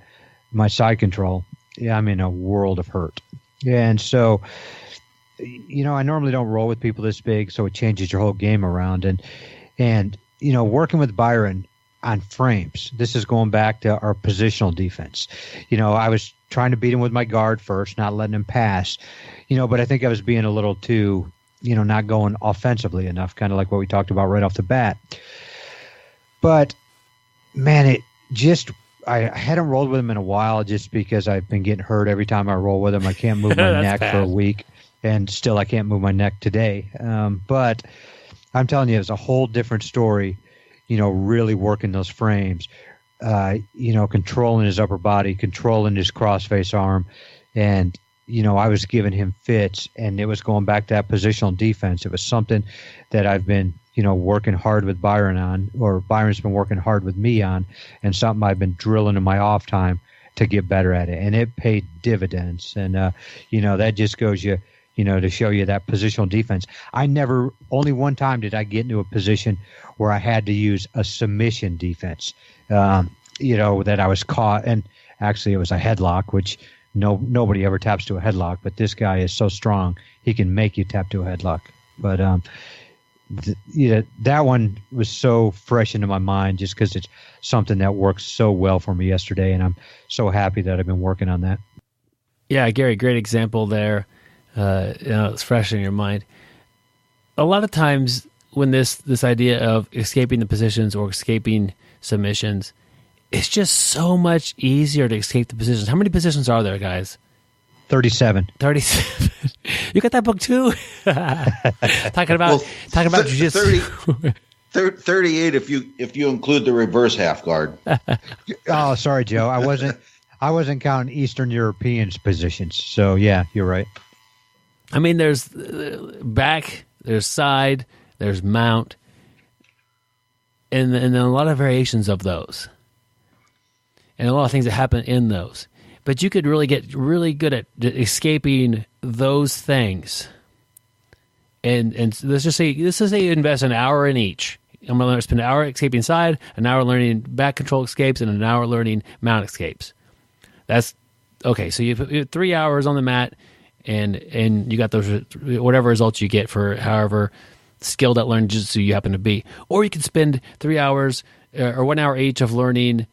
C: my side control, I'm in a world of hurt. And so, I normally don't roll with people this big, so it changes your whole game around. And working with Byron on frames, this is going back to our positional defense. I was trying to beat him with my guard first, not letting him pass, but I think I was being a little too, not going offensively enough, kind of like what we talked about right off the bat. But, man, I hadn't rolled with him in a while just because I've been getting hurt every time I roll with him. I can't move my neck for a week, and still I can't move my neck today. But I'm telling you, it's a whole different story, really working those frames, controlling his upper body, controlling his crossface arm. And, I was giving him fits, and it was going back to that positional defense. It was something that I've been, working hard with Byron on, or Byron's been working hard with me on, and something I've been drilling in my off time to get better at it. And it paid dividends. And, that just goes to show you that positional defense. Only one time did I get into a position where I had to use a submission defense, that I was caught. And actually it was a headlock, which nobody ever taps to a headlock, but this guy is so strong, he can make you tap to a headlock. But, that one was so fresh into my mind just because it's something that works so well for me yesterday. And I'm so happy that I've been working on that.
B: Yeah, Gary, great example there. It's fresh in your mind. A lot of times when this idea of escaping the positions or escaping submissions, it's just so much easier to escape the positions. How many positions are there, guys?
C: 37.
B: 37. You got that book too? talking about jiu-jitsu.
D: 38 if you include the reverse half guard.
C: Oh, sorry, Joe. I wasn't counting Eastern Europeans positions. So yeah, you're right.
B: I mean, there's back, there's side, there's mount, and then a lot of variations of those, and a lot of things that happen in those. But you could really get really good at escaping those things. And let's just say you invest an hour in each. I'm going to spend an hour escaping side, an hour learning back control escapes, and an hour learning mount escapes. That's okay. So you have 3 hours on the mat, and you got those whatever results you get for however skilled at learning jiu-jitsu you happen to be. Or you could spend 3 hours or 1 hour each of learning,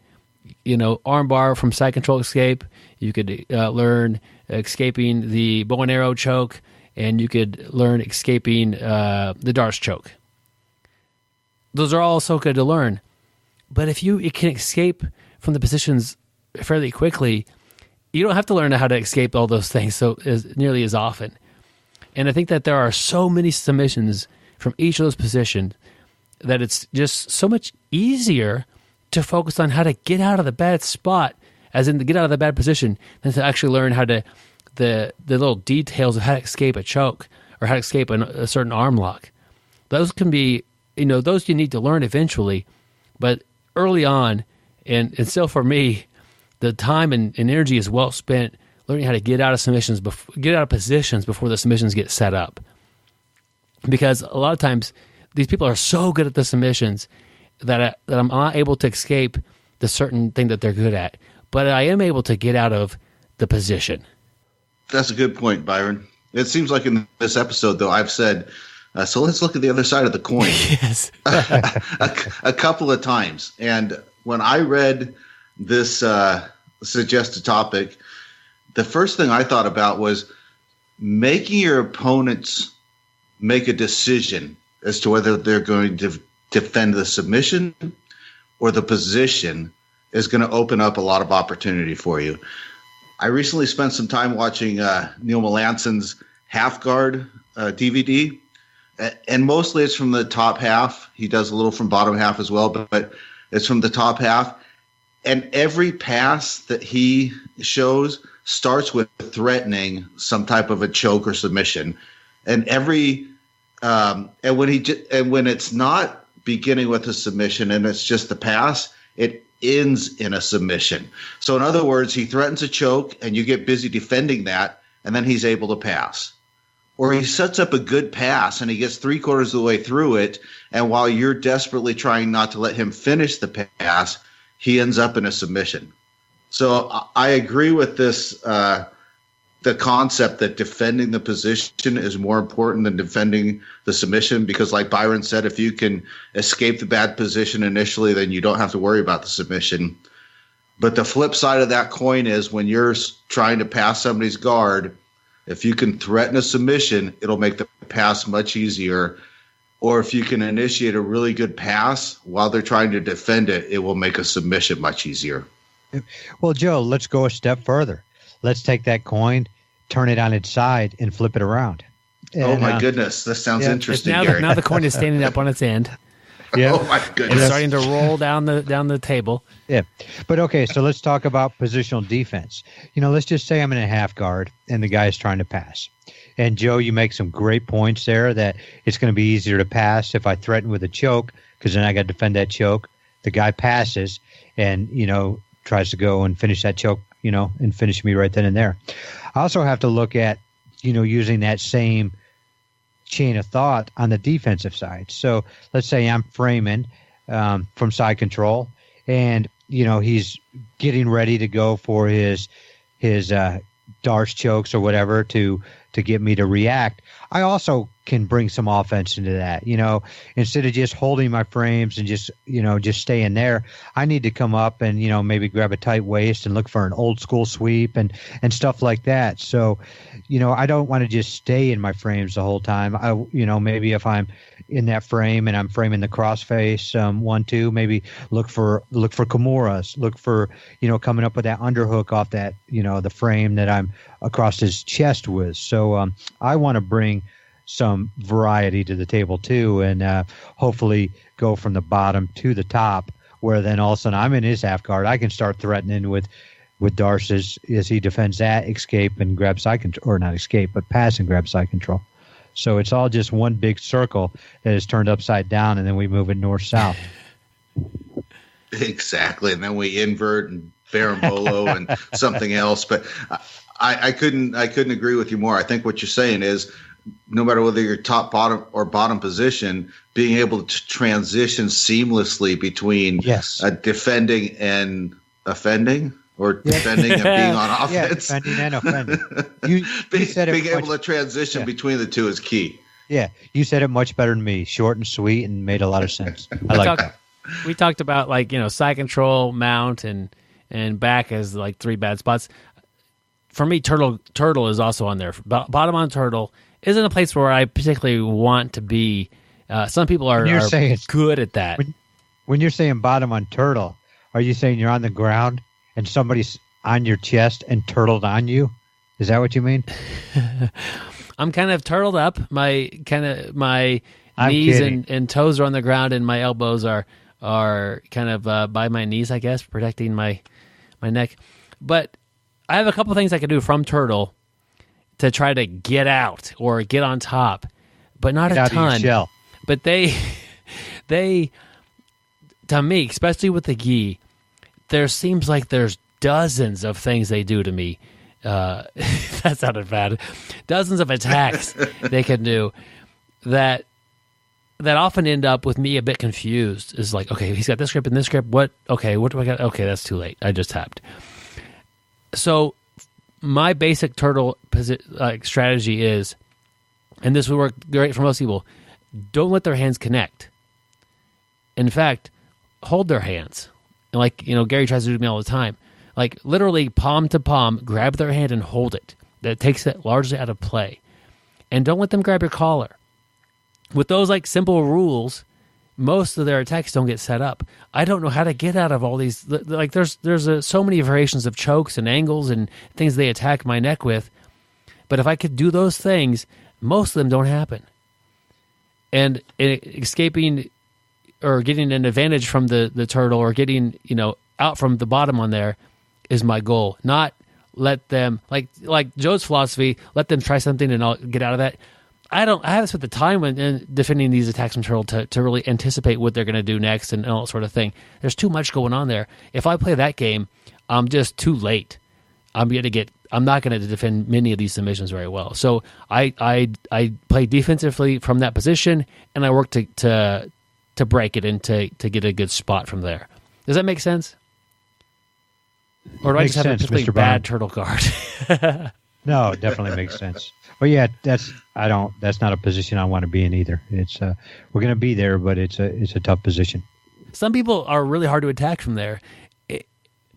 B: arm bar from side control escape. You could learn escaping the bow and arrow choke, and you could learn escaping the darts choke. Those are all so good to learn. But if you can escape from the positions fairly quickly, you don't have to learn how to escape all those things nearly as often. And I think that there are so many submissions from each of those positions that it's just so much easier to focus on how to get out of the bad spot, as in to get out of the bad position, than to actually learn how to the little details of how to escape a choke or how to escape a certain arm lock. Those can be, those you need to learn eventually, but early on, and still for me, the time and energy is well spent learning how to get out of submissions, get out of positions before the submissions get set up. Because a lot of times, these people are so good at the submissions that I'm not able to escape the certain thing that they're good at, but I am able to get out of the position.
D: That's a good point, Byron. It seems like in this episode, though, I've said, so let's look at the other side of the coin.
B: Yes.
D: a couple of times. And when I read this suggested topic, the first thing I thought about was making your opponents make a decision as to whether they're going to defend the submission or the position is going to open up a lot of opportunity for you. I recently spent some time watching Neil Melanson's Half Guard DVD, and mostly it's from the top half. He does a little from bottom half as well, but it's from the top half. And every pass that he shows starts with threatening some type of a choke or submission. And when it's not beginning with a submission and it's just the pass, it ends in a submission. So in other words, he threatens a choke and you get busy defending that, and then he's able to pass. Or he sets up a good pass and he gets 3/4 of the way through it, and while you're desperately trying not to let him finish the pass, he ends up in a submission. So I agree with this, the concept that defending the position is more important than defending the submission, because like Byron said, if you can escape the bad position initially, then you don't have to worry about the submission. But the flip side of that coin is when you're trying to pass somebody's guard, if you can threaten a submission, it'll make the pass much easier. Or if you can initiate a really good pass while they're trying to defend it, it will make a submission much easier.
C: Well, Joe, let's go a step further. Let's take that coin, turn it on its side, and flip it around. And,
D: oh, my goodness. This sounds interesting, Gary.
B: Now the coin is standing up on its end.
C: Yeah.
D: Oh, my goodness.
B: It's starting to roll down the table.
C: Yeah. But, okay, so let's talk about positional defense. Let's just say I'm in a half guard, and the guy is trying to pass. And, Joe, you make some great points there that it's going to be easier to pass if I threaten with a choke, because then I got to defend that choke. The guy passes and, tries to go and finish that choke, and finish me right then and there. I also have to look at, using that same chain of thought on the defensive side. So let's say I'm framing from side control, and, he's getting ready to go for his darts chokes or whatever to get me to react. I also can bring some offense into that. Instead of just holding my frames and just staying there, I need to come up and, maybe grab a tight waist and look for an old school sweep and stuff like that. So, I don't want to just stay in my frames the whole time. Maybe if I'm in that frame and I'm framing the crossface 1-2, maybe look for Kimuras, look for, coming up with that underhook off that, the frame that I'm across his chest with. So I want to bring some variety to the table too, and hopefully go from the bottom to the top, where then all of a sudden I'm in his half guard. I can start threatening with Darce's as he defends that, escape and grab side control, or not escape, but pass and grab side control. So it's all just one big circle that is turned upside down, and then we move it north-south.
D: Exactly, and then we invert and Berimbolo and something else. But I couldn't agree with you more. I think what you're saying is, no matter whether you're top, bottom, or bottom position, being able to transition seamlessly between defending and offending, or defending and being on offense.
C: Yeah, defending and offending. You said
D: being able to transition between the two is key.
C: Yeah, you said it much better than me. Short and sweet, and made a lot of sense. I like that.
B: We talked about side control, mount, and back as like 3 bad spots. For me, turtle is also on there. Bottom on turtle isn't a place where I particularly want to be. Some people are good at that.
C: When you're saying bottom on turtle, are you saying you're on the ground and somebody's on your chest and turtled on you? Is that what you mean?
B: I'm kind of turtled up. My knees and toes are on the ground, and my elbows are kind of by my knees, I guess, protecting my neck. But I have a couple things I can do from turtle to try to get out or get on top, but not a ton. But they, to me, especially with the gi, there seems like there's dozens of things they do to me. That sounded bad. Dozens of attacks they can do that often end up with me a bit confused. Is like, okay, he's got this grip and this grip. What do I got? Okay, that's too late. I just tapped. So my basic turtle strategy is, and this would work great for most people, don't let their hands connect. In fact, hold their hands. And like, Gary tries to do to me all the time. Like literally palm to palm, grab their hand and hold it. That takes it largely out of play. And don't let them grab your collar. With those like simple rules, most of their attacks don't get set up. I don't know how to get out of all these. Like there's so many variations of chokes and angles and things they attack my neck with. But if I could do those things, most of them don't happen. And escaping or getting an advantage from the turtle, or getting out from the bottom on there, is my goal. Not let them like Joe's philosophy. Let them try something and I'll get out of that. I haven't spent the time in defending these attacks from turtle to really anticipate what they're going to do next and all that sort of thing. There's too much going on there. If I play that game, I'm just too late. I'm not going to defend many of these submissions very well. So I play defensively from that position, and I work to break it and to get a good spot from there. Does that make sense? Or do I just have a particularly bad turtle card?
C: No, it definitely makes sense. Well, yeah, that's not a position I want to be in either. It's we're going to be there, but it's a tough position.
B: Some people are really hard to attack from there,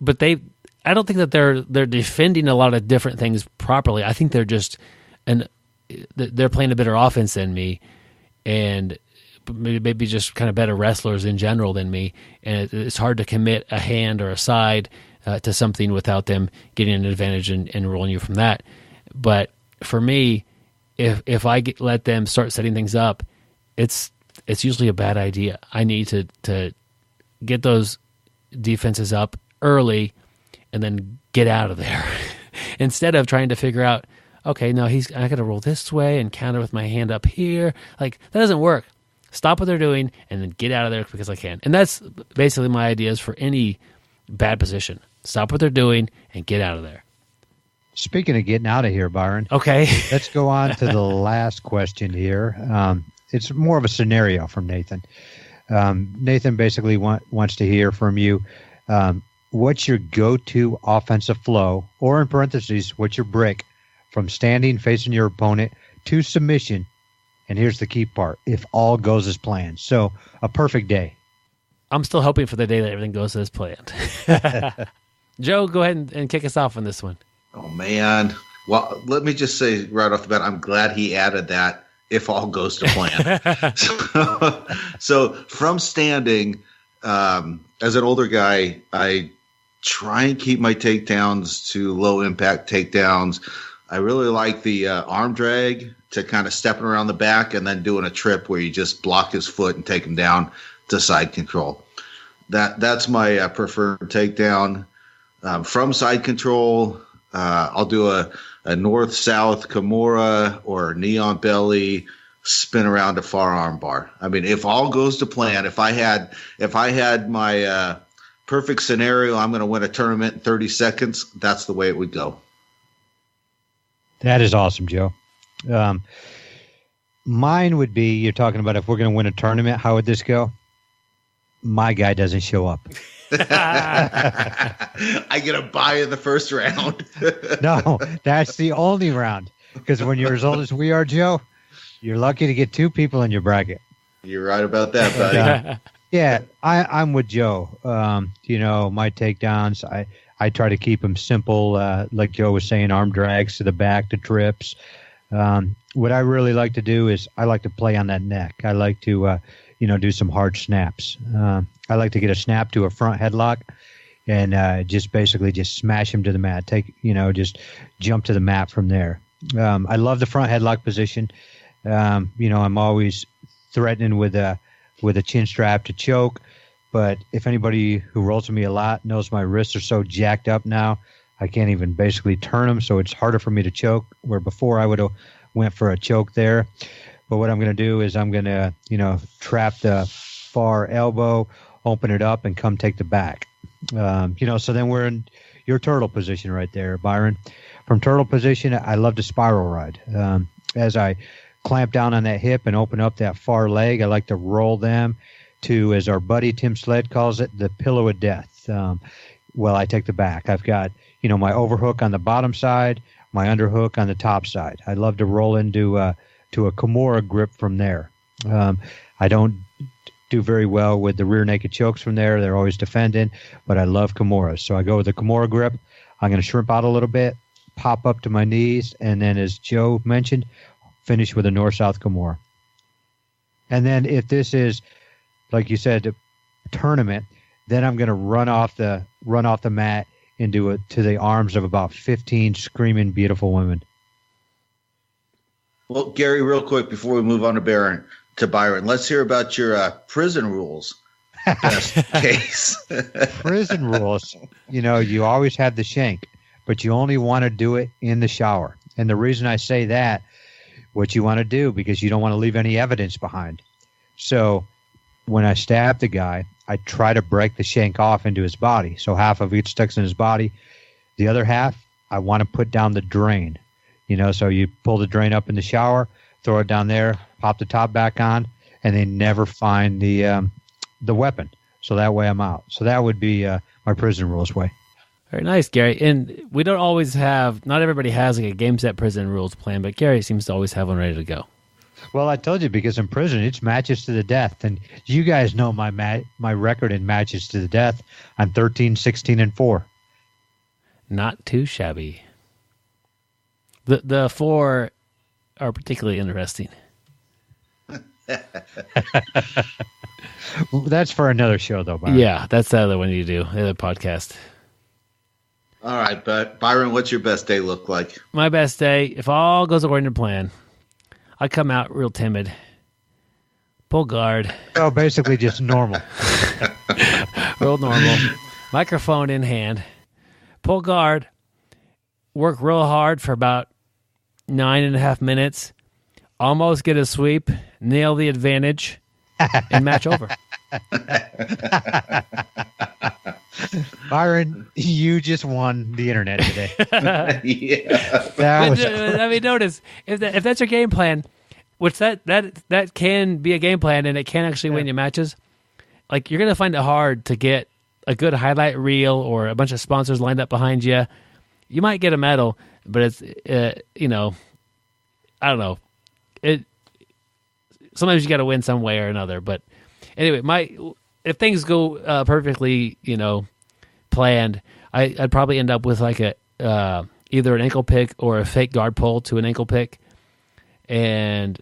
B: but I don't think that they're defending a lot of different things properly. I think they're just they're playing a better offense than me, and maybe just kind of better wrestlers in general than me. And it's hard to commit a hand or a side to something without them getting an advantage and rolling you from that. But for me, if I let them start setting things up, it's usually a bad idea. I need to get those defenses up early and then get out of there instead of trying to figure out, okay, no, I got to roll this way and counter with my hand up here. Like, that doesn't work. Stop what they're doing and then get out of there because I can. And that's basically my ideas for any bad position. Stop what they're doing and get out of there.
C: Speaking of getting out of here, Byron.
B: Okay.
C: Let's go on to the last question here. It's more of a scenario from Nathan. Nathan basically wants to hear from you. What's your go-to offensive flow, or in parentheses, what's your brick from standing facing your opponent to submission? And here's the key part: if all goes as planned. So a perfect day.
B: I'm still hoping for the day that everything goes as planned. Joe, go ahead and kick us off on this one.
D: Oh, man. Well, let me just say right off the bat, I'm glad he added that, if all goes to plan. So from standing, as an older guy, I try and keep my takedowns to low impact takedowns. I really like the arm drag to kind of stepping around the back and then doing a trip where you just block his foot and take him down to side control. That's my preferred takedown. From side control, I'll do a north-south Kimura or knee on belly, spin around a far arm bar. I mean, if all goes to plan, if I had my perfect scenario, I'm going to win a tournament in 30 seconds, that's the way it would go.
C: That is awesome, Joe. Mine would be, you're talking about if we're going to win a tournament, how would this go? My guy doesn't show up.
D: I get a bye in the first round.
C: No, that's the only round. Because when you're as old as we are, Joe, you're lucky to get 2 people in your bracket.
D: You're right about that, buddy.
C: Yeah, I'm with Joe. My takedowns, I try to keep them simple. Like Joe was saying, arm drags to the back, to trips. What I really like to do is I like to play on that neck. I like to, do some hard snaps. I like to get a snap to a front headlock and just basically just smash him to the mat. Just jump to the mat from there. I love the front headlock position. I'm always threatening with a chin strap to choke. But if anybody who rolls with me a lot knows my wrists are so jacked up now, I can't even basically turn them, so it's harder for me to choke, where before I would have went for a choke there. But what I'm going to do is I'm going to, trap the far elbow, open it up, and come take the back. So then we're in your turtle position right there, Byron. From turtle position, I love to spiral ride. As I clamp down on that hip and open up that far leg, I like to roll them to, as our buddy Tim Sled calls it, the pillow of death. I take the back. I've got, my overhook on the bottom side, my underhook on the top side. I love to roll into a Kimura grip from there. I don't do very well with the rear naked chokes from there. They're always defending, but I love Kimuras. So I go with the Kimura grip. I'm going to shrimp out a little bit, pop up to my knees, and then, as Joe mentioned, finish with a north-south Kimura. And then if this is, like you said, a tournament, then I'm going to run off the mat into to the arms of about 15 screaming beautiful women.
D: Well, Gary, real quick before we move on to Byron, let's hear about your prison rules. Case.
C: Prison rules. You always have the shank, but you only want to do it in the shower. And the reason I say that, what you want to do, because you don't want to leave any evidence behind. So when I stab the guy, I try to break the shank off into his body. So half of it sticks in his body. The other half, I want to put down the drain. So you pull the drain up in the shower, throw it down there, pop the top back on, and they never find the weapon. So that way I'm out. So that would be my prison rules way.
B: Very nice, Gary. And we don't always have, not everybody has like a game set prison rules plan, but Gary seems to always have one ready to go.
C: Well, I told you, because in prison, it's matches to the death. And you guys know my record in matches to the death. I'm 13, 16, and 4.
B: Not too shabby. The 4 are particularly interesting.
C: That's for another show, though, Byron.
B: Yeah, that's the other one you do, the other podcast.
D: All right, but Byron, what's your best day look like?
B: My best day, if all goes according to plan, I come out real timid, pull guard.
C: Oh, basically just normal.
B: Real normal. Microphone in hand, pull guard, work real hard for about 9.5 minutes, almost get a sweep, nail the advantage, and match over.
C: Byron, you just won the internet today.
D: Yeah.
B: I mean, notice if that's your game plan, which that can be a game plan, and it can actually win you matches. Like, you're gonna find it hard to get a good highlight reel or a bunch of sponsors lined up behind you. You might get a medal, but it's I don't know. Sometimes you got to win some way or another. But anyway, if things go perfectly, planned, I'd probably end up with like either an ankle pick or a fake guard pull to an ankle pick, and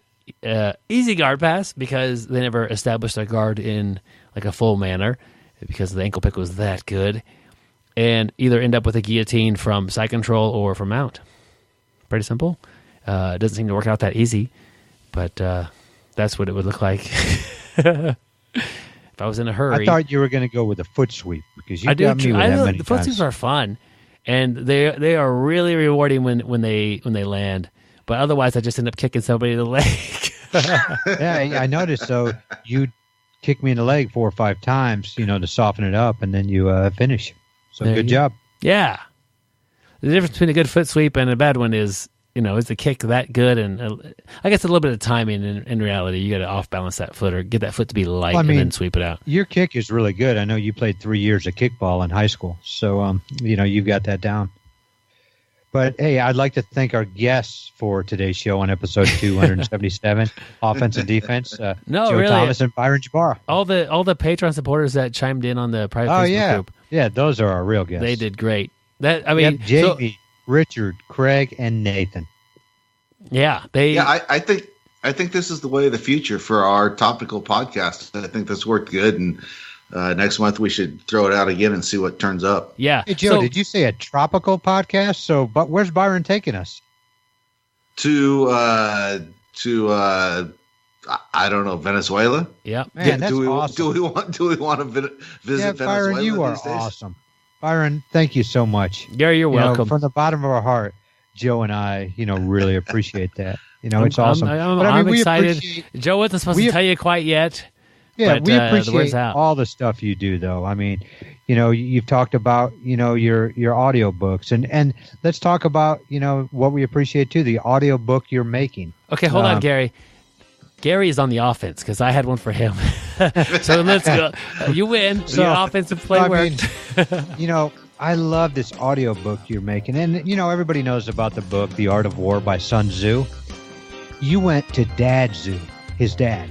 B: easy guard pass, because they never established a guard in like a full manner because the ankle pick was that good, and either end up with a guillotine from side control or from mount. Pretty simple. It doesn't seem to work out that easy, but that's what it would look like if I was in a hurry.
C: I thought you were going to go with a foot sweep because you got me with that many
B: The foot sweeps are fun, and they are really rewarding when they land. But otherwise, I just end up kicking somebody in the leg.
C: Yeah, I noticed. So you kick me in the leg 4 or 5 times, to soften it up, and then you finish. So good job.
B: Yeah. The difference between a good foot sweep and a bad one is the kick that good? And I guess a little bit of timing in reality. You got to off-balance that foot or get that foot to be light and then sweep it out.
C: Your kick is really good. I know you played 3 years of kickball in high school. So, you've got that down. But, hey, I'd like to thank our guests for today's show on episode 277, Offense and Defense. Joe Thomas and Byron Jabara.
B: All the Patreon supporters that chimed in on the private Facebook group.
C: Yeah, those are our real guests.
B: They did great.
C: Jamie, Richard, Craig, and Nathan.
B: Yeah,
D: I think this is the way of the future for our topical podcast. I think this worked good, and next month we should throw it out again and see what turns up.
B: Yeah.
C: Hey, Joe, did you say a tropical podcast? But where's Byron taking us?
D: To I don't know, Venezuela.
B: Yeah,
C: man, that's awesome.
D: Do we want to visit Venezuela?
C: Byron, you are awesome. Byron, thank you so much.
B: Gary, you're welcome.
C: From the bottom of our heart, Joe and I, really appreciate that. It's awesome.
B: I'm excited. Joe wasn't supposed to tell you quite yet.
C: Yeah,
B: but,
C: we appreciate
B: out.
C: all the stuff you do, though. I mean, you've talked about, your audio books, and let's talk about, what we appreciate too, the audio book you're making.
B: Okay, hold on, Gary. Gary is on the offense because I had one for him. So let's go. You win. The offensive play worked.
C: I love this audio book you're making. And, everybody knows about the book, The Art of War by Sun Tzu. You went to Dad Tzu, his dad.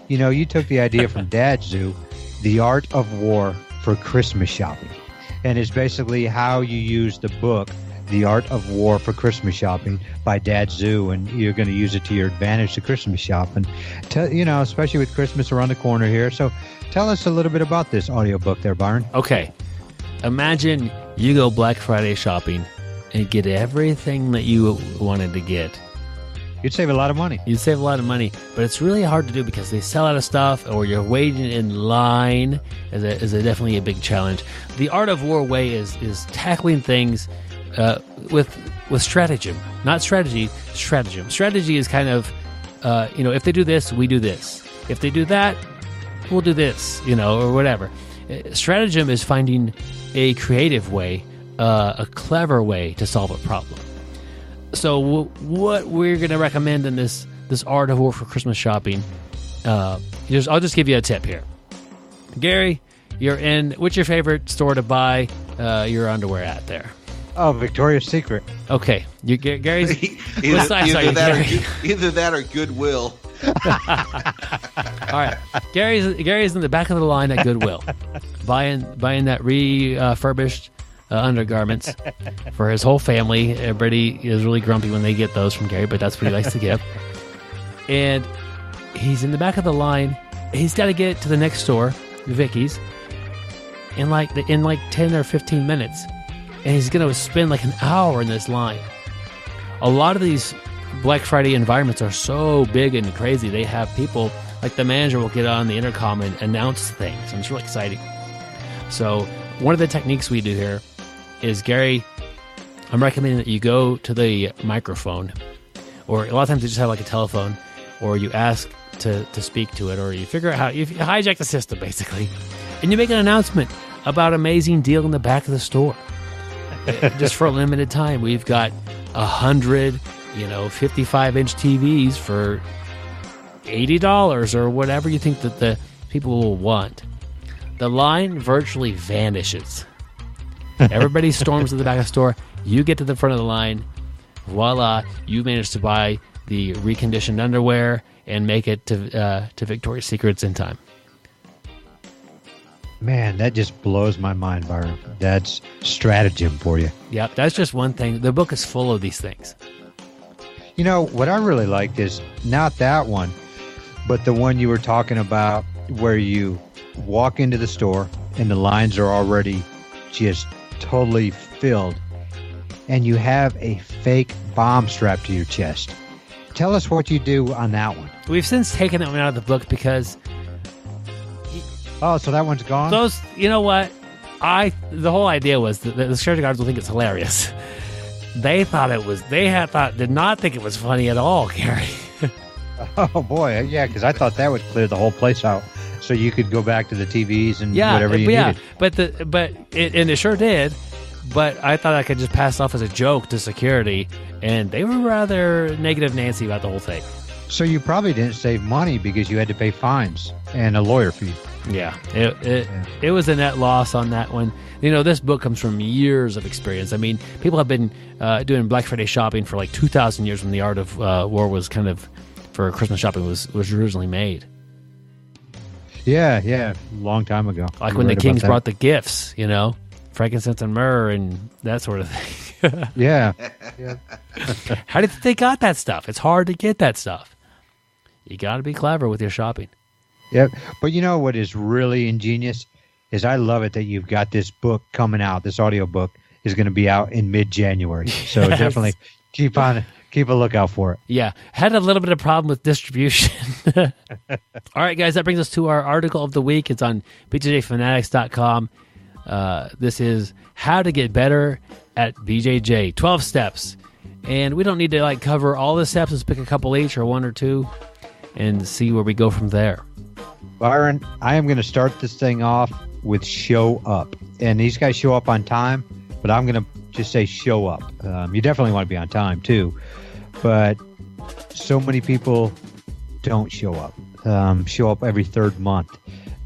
C: You took the idea from Dad Tzu, The Art of War for Christmas Shopping. And it's basically how you use the book, The Art of War for Christmas Shopping by Dad Tzu, and you're going to use it to your advantage to Christmas shop. And, especially with Christmas around the corner here. So tell us a little bit about this audiobook there, Byron.
B: Okay. Imagine you go Black Friday shopping and get everything that you wanted to get.
C: You'd save a lot of money.
B: You'd save a lot of money, but it's really hard to do because they sell out of stuff or you're waiting in line is definitely a big challenge. The Art of War way is tackling things with stratagem, not strategy, stratagem. Strategy is kind of, if they do this, we do this. If they do that, we'll do this, or whatever. Stratagem is finding a creative way, a clever way to solve a problem. So what we're going to recommend in this Art of War for Christmas shopping, I'll just give you a tip here. Gary, what's your favorite store to buy your underwear at there?
C: Oh, Victoria's Secret.
B: Okay. Gary's...
D: either that or Goodwill.
B: All right. Gary's in the back of the line at Goodwill buying that refurbished undergarments for his whole family. Everybody is really grumpy when they get those from Gary, but that's what he likes to give. And he's in the back of the line. He's got to get to the next store, Vicky's, in like 10 or 15 minutes. And he's going to spend like an hour in this line. A lot of these Black Friday environments are so big and crazy. They have people, like the manager will get on the intercom and announce things. And it's really exciting. So one of the techniques we do here is, Gary, I'm recommending that you go to the microphone, or a lot of times you just have like a telephone, or you ask to speak to it, or you figure out how you hijack the system basically, and you make an announcement about an amazing deal in the back of the store. Just for a limited time, we've got 100, 55-inch TVs for $80 or whatever you think that the people will want. The line virtually vanishes. Everybody storms to the back of the store. You get to the front of the line. Voila, you managed to buy the reconditioned underwear and make it to Victoria's Secrets in time.
C: Man, that just blows my mind, Byron. That's stratagem for you.
B: Yep, that's just one thing. The book is full of these things.
C: What I really liked is not that one, but the one you were talking about where you walk into the store and the lines are already just totally filled. and you have a fake bomb strapped to your chest. Tell us what you do on that one.
B: We've since taken that one out of the book because
C: Oh, so that one's gone?
B: those, you know what? The whole idea was that the security guards will think it's hilarious. They did not think it was funny at all, Gary.
C: Oh, boy. Yeah, because I thought that would clear the whole place out so you could go back to the TVs and whatever you needed.
B: And it sure did. But I thought I could just pass off as a joke to security, and they were rather negative Nancy about the whole thing.
C: So you probably didn't save money because you had to pay fines and a lawyer fee.
B: Yeah, it was a net loss on that one. You know, this book comes from years of experience. I mean, people have been doing Black Friday shopping for like 2,000 years when the art of war was kind of, for Christmas shopping, was originally made.
C: Yeah, long time ago.
B: Like when the kings brought the gifts, you know, frankincense and myrrh and that sort of thing.
C: Yeah.
B: How did they got that stuff? It's hard to get that stuff. You got to be clever with your shopping.
C: Yep. But you know what is really ingenious is I love it that you've got this book coming out. This audio book is going to be out in mid-January. So
B: Yes.
C: definitely keep a lookout for it.
B: Yeah. Had a little bit of problem with distribution. All right, guys, that brings us to our article of the week. It's on BjjFanatics.com. This is how to get better at BJJ. 12 steps. And we don't need to cover all the steps. Let's pick a couple each or one or two and see where we go from there.
C: Byron, I am going to start this thing off with show up. And these guys show up on time, but I'm going to just say show up. You definitely want to be on time, too. But so many people don't show up. Show up every third month.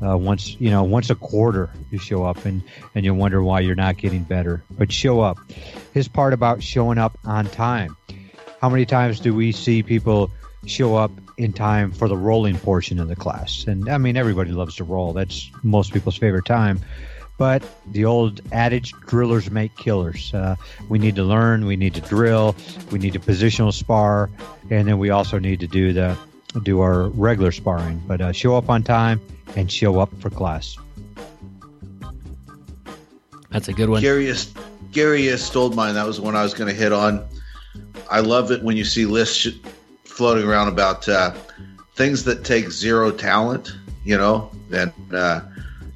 C: Once a quarter you show up, and you wonder why you're not getting better. But show up. His part about showing up on time. How many times do we see people show up in time for the rolling portion of the class? And I mean, everybody loves to roll. That's most people's favorite time. But the old adage, drillers make killers. We need to learn, we need to drill, we need to positional spar, and then we also need to do our regular sparring. But show up on time and show up for class.
B: That's a good one.
D: Gary has stole mine. That was the one I was going to hit on. I love it when you see lists floating around about things that take zero talent, and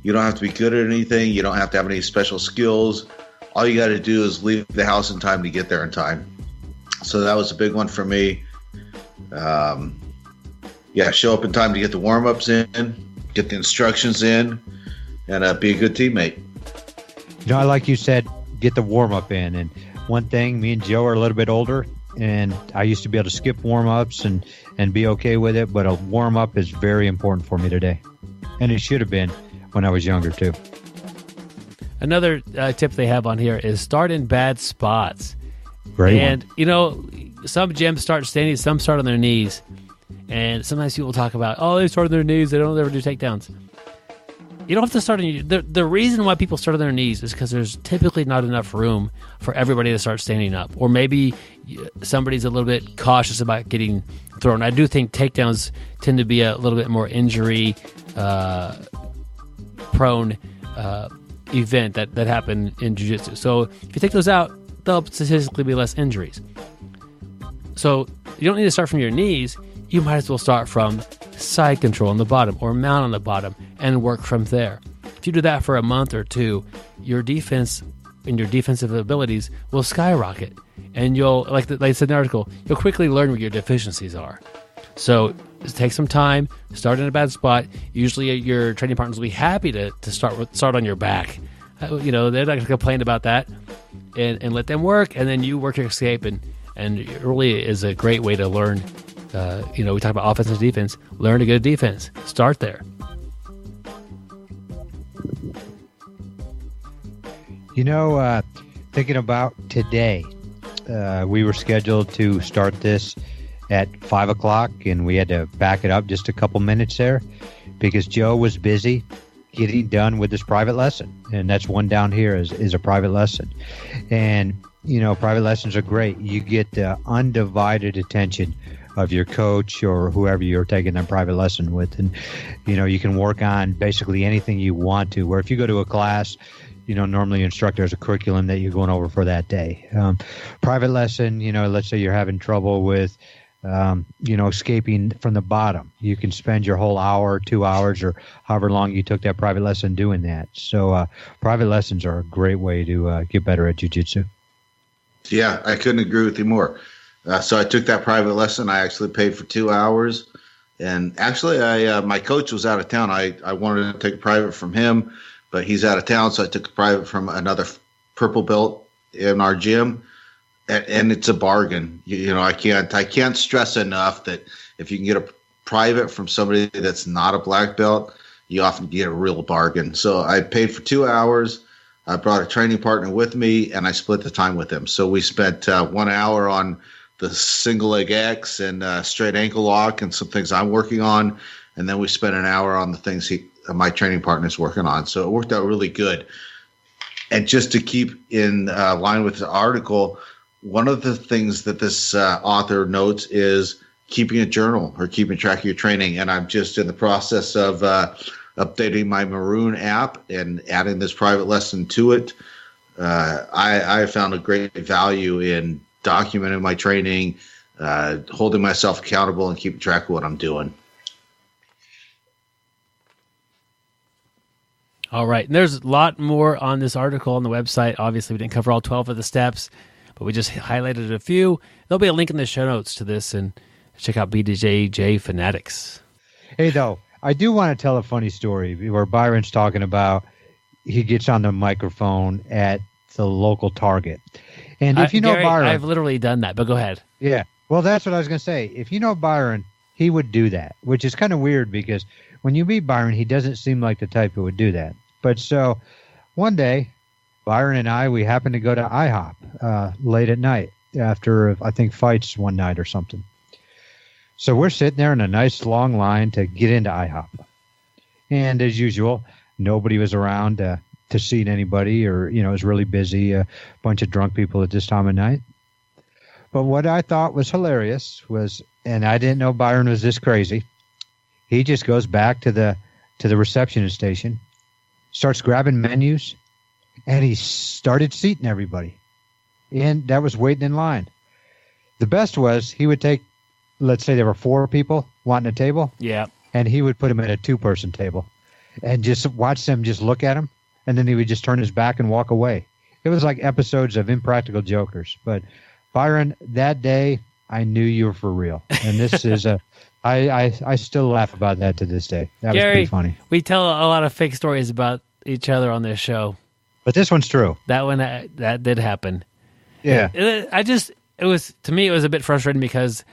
D: you don't have to be good at anything. You don't have to have any special skills. All you got to do is leave the house in time to get there in time. So that was a big one for me. Show up in time to get the warm-ups in, get the instructions in, and be a good teammate.
C: Like you said, get the warm-up in. And one thing, me and Joe are a little bit older, and I used to be able to skip warm-ups and be okay with it, but a warm-up is very important for me today. And it should have been when I was younger, too.
B: Another tip they have on here is start in bad spots.
C: Great
B: and,
C: one.
B: some gyms start standing, some start on their knees. And sometimes people talk about, they start on their knees, they don't ever do takedowns. You don't have to start on your... The reason why people start on their knees is because there's typically not enough room for everybody to start standing up. Or maybe somebody's a little bit cautious about getting thrown. I do think takedowns tend to be a little bit more injury prone event that happen in jiu-jitsu. So if you take those out, there'll statistically be less injuries. So you don't need to start from your knees. You might as well start from side control on the bottom or mount on the bottom and work from there. If you do that for a month or two, your defense and your defensive abilities will skyrocket. And you'll, like I said in the article, you'll quickly learn where your deficiencies are. So take some time, start in a bad spot. Usually your training partners will be happy to start on your back. They're not going to complain about that. And let them work, and then you work your escape. And it really is a great way to learn. We talk about offense and defense. Learn a good defense. Start there.
C: Thinking about today, we were scheduled to start this at 5 o'clock, and we had to back it up just a couple minutes there because Joe was busy getting done with his private lesson. And that's one down here is a private lesson. And, private lessons are great. You get the undivided attention of your coach or whoever you're taking that private lesson with. And, you can work on basically anything you want to, where if you go to a class, normally instructor has a curriculum that you're going over for that day. Private lesson, let's say you're having trouble with, escaping from the bottom. You can spend your whole hour, 2 hours, or however long you took that private lesson doing that. So private lessons are a great way to get better at jiu-jitsu.
D: Yeah, I couldn't agree with you more. So I took that private lesson. I actually paid for 2 hours. And actually, my coach was out of town. I wanted to take a private from him, but he's out of town, so I took a private from another purple belt in our gym. And it's a bargain. I can't stress enough that if you can get a private from somebody that's not a black belt, you often get a real bargain. So I paid for 2 hours. I brought a training partner with me, and I split the time with him. So we spent 1 hour on the single leg X and straight ankle lock and some things I'm working on, and then we spent an hour on the things my training partner's working on. So it worked out really good. And just to keep in line with the article, one of the things that this author notes is keeping a journal or keeping track of your training. And I'm just in the process of updating my Maroon app and adding this private lesson to it. I found a great value in documenting my training, holding myself accountable, and keeping track of what I'm doing.
B: All right. And there's a lot more on this article on the website. Obviously, we didn't cover all 12 of the steps, but we just highlighted a few. There'll be a link in the show notes to this, and check out BjjJ Fanatics.
C: Hey, though, I do want to tell a funny story where Byron's talking about he gets on the microphone at the local Target. And if
B: Gary,
C: Byron...
B: I've literally done that, but go ahead.
C: Yeah. Well, that's what I was going to say. If you know Byron, he would do that, which is kind of weird because when you meet Byron, he doesn't seem like the type who would do that. But so one day, Byron and we happened to go to IHOP late at night after, I think, fights one night or something. So we're sitting there in a nice long line to get into IHOP. And as usual, nobody was around to seat anybody, or, it was really busy, a bunch of drunk people at this time of night. But what I thought was hilarious was, and I didn't know Byron was this crazy, he just goes back to the receptionist station, starts grabbing menus, and he started seating everybody. And that was waiting in line. The best was he would take, let's say there were 4 people wanting a table.
B: Yeah.
C: And he would put them at a 2-person table and just watch them just look at him. And then he would just turn his back and walk away. It was like episodes of Impractical Jokers. But Byron, that day, I knew you were for real. And this is I still laugh about that to this day. That
B: Gary,
C: was pretty funny.
B: We tell a lot of fake stories about each other on this show.
C: But this one's true.
B: That one, that did happen.
C: Yeah.
B: It was, to me, it was a bit frustrating because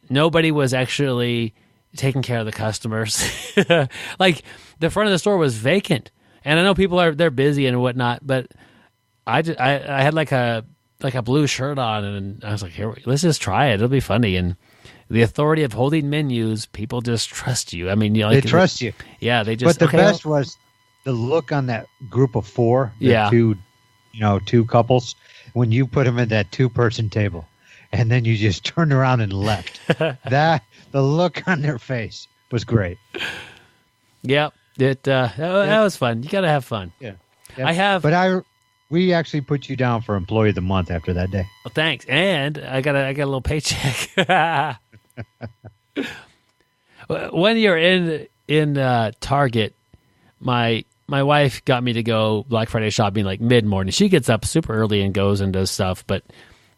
B: nobody was actually taking care of the customers. Like, the front of the store was vacant. And I know people they're busy and whatnot, but I had like a blue shirt on, and I was like, here, let's just try it. It'll be funny. And the authority of holding menus, people just trust you. I mean, they
C: trust you.
B: Yeah, they just.
C: But the best was the look on that group of 4.
B: Yeah.
C: Two couples when you put them at that 2-person table, and then you just turned around and left. The look on their face was great.
B: Yep. That was fun. You got to have fun.
C: Yeah.
B: But
C: we actually put you down for Employee of the Month after that day.
B: Well, thanks. And I got a little paycheck. When you're in Target, my wife got me to go Black Friday shopping like mid-morning. She gets up super early and goes and does stuff, but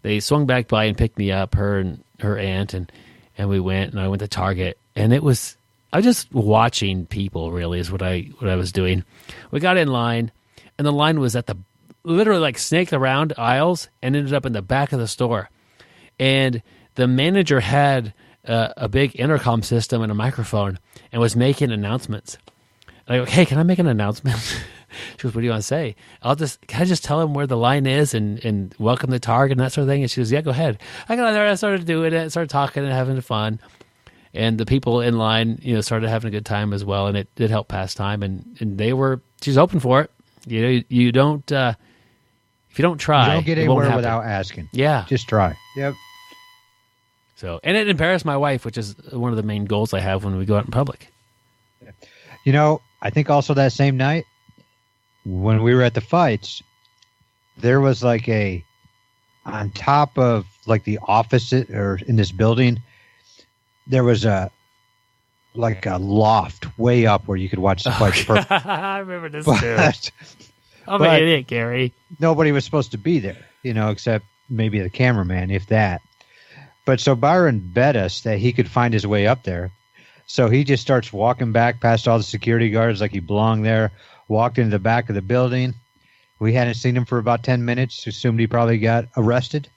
B: they swung back by and picked me up, her and her aunt, and we went, and I went to Target, and I was just watching people, really, is what I was doing. We got in line, and the line was at the literally like snaked around aisles and ended up in the back of the store. And the manager had a big intercom system and a microphone and was making announcements. And I go, hey, can I make an announcement? She goes, what do you want to say? Can I just tell him where the line is and welcome the Target and that sort of thing? And she goes, yeah, go ahead. I got in there, I started doing it, started talking and having fun. And the people in line, started having a good time as well, and it did help pass time. And she's open for it. You don't, if you don't try,
C: you don't get anywhere without asking.
B: Yeah,
C: just try. Yep.
B: So, and it embarrassed my wife, which is one of the main goals I have when we go out in public.
C: I think also that same night, when we were at the fights, there was like on top of like the office or in this building, there was a loft way up where you could watch the fights.
B: I remember this too. I'm an idiot, Gary.
C: Nobody was supposed to be there, except maybe the cameraman, if that. But so Byron bet us that he could find his way up there. So he just starts walking back past all the security guards like he belonged there, walked into the back of the building. We hadn't seen him for about 10 minutes, assumed he probably got arrested.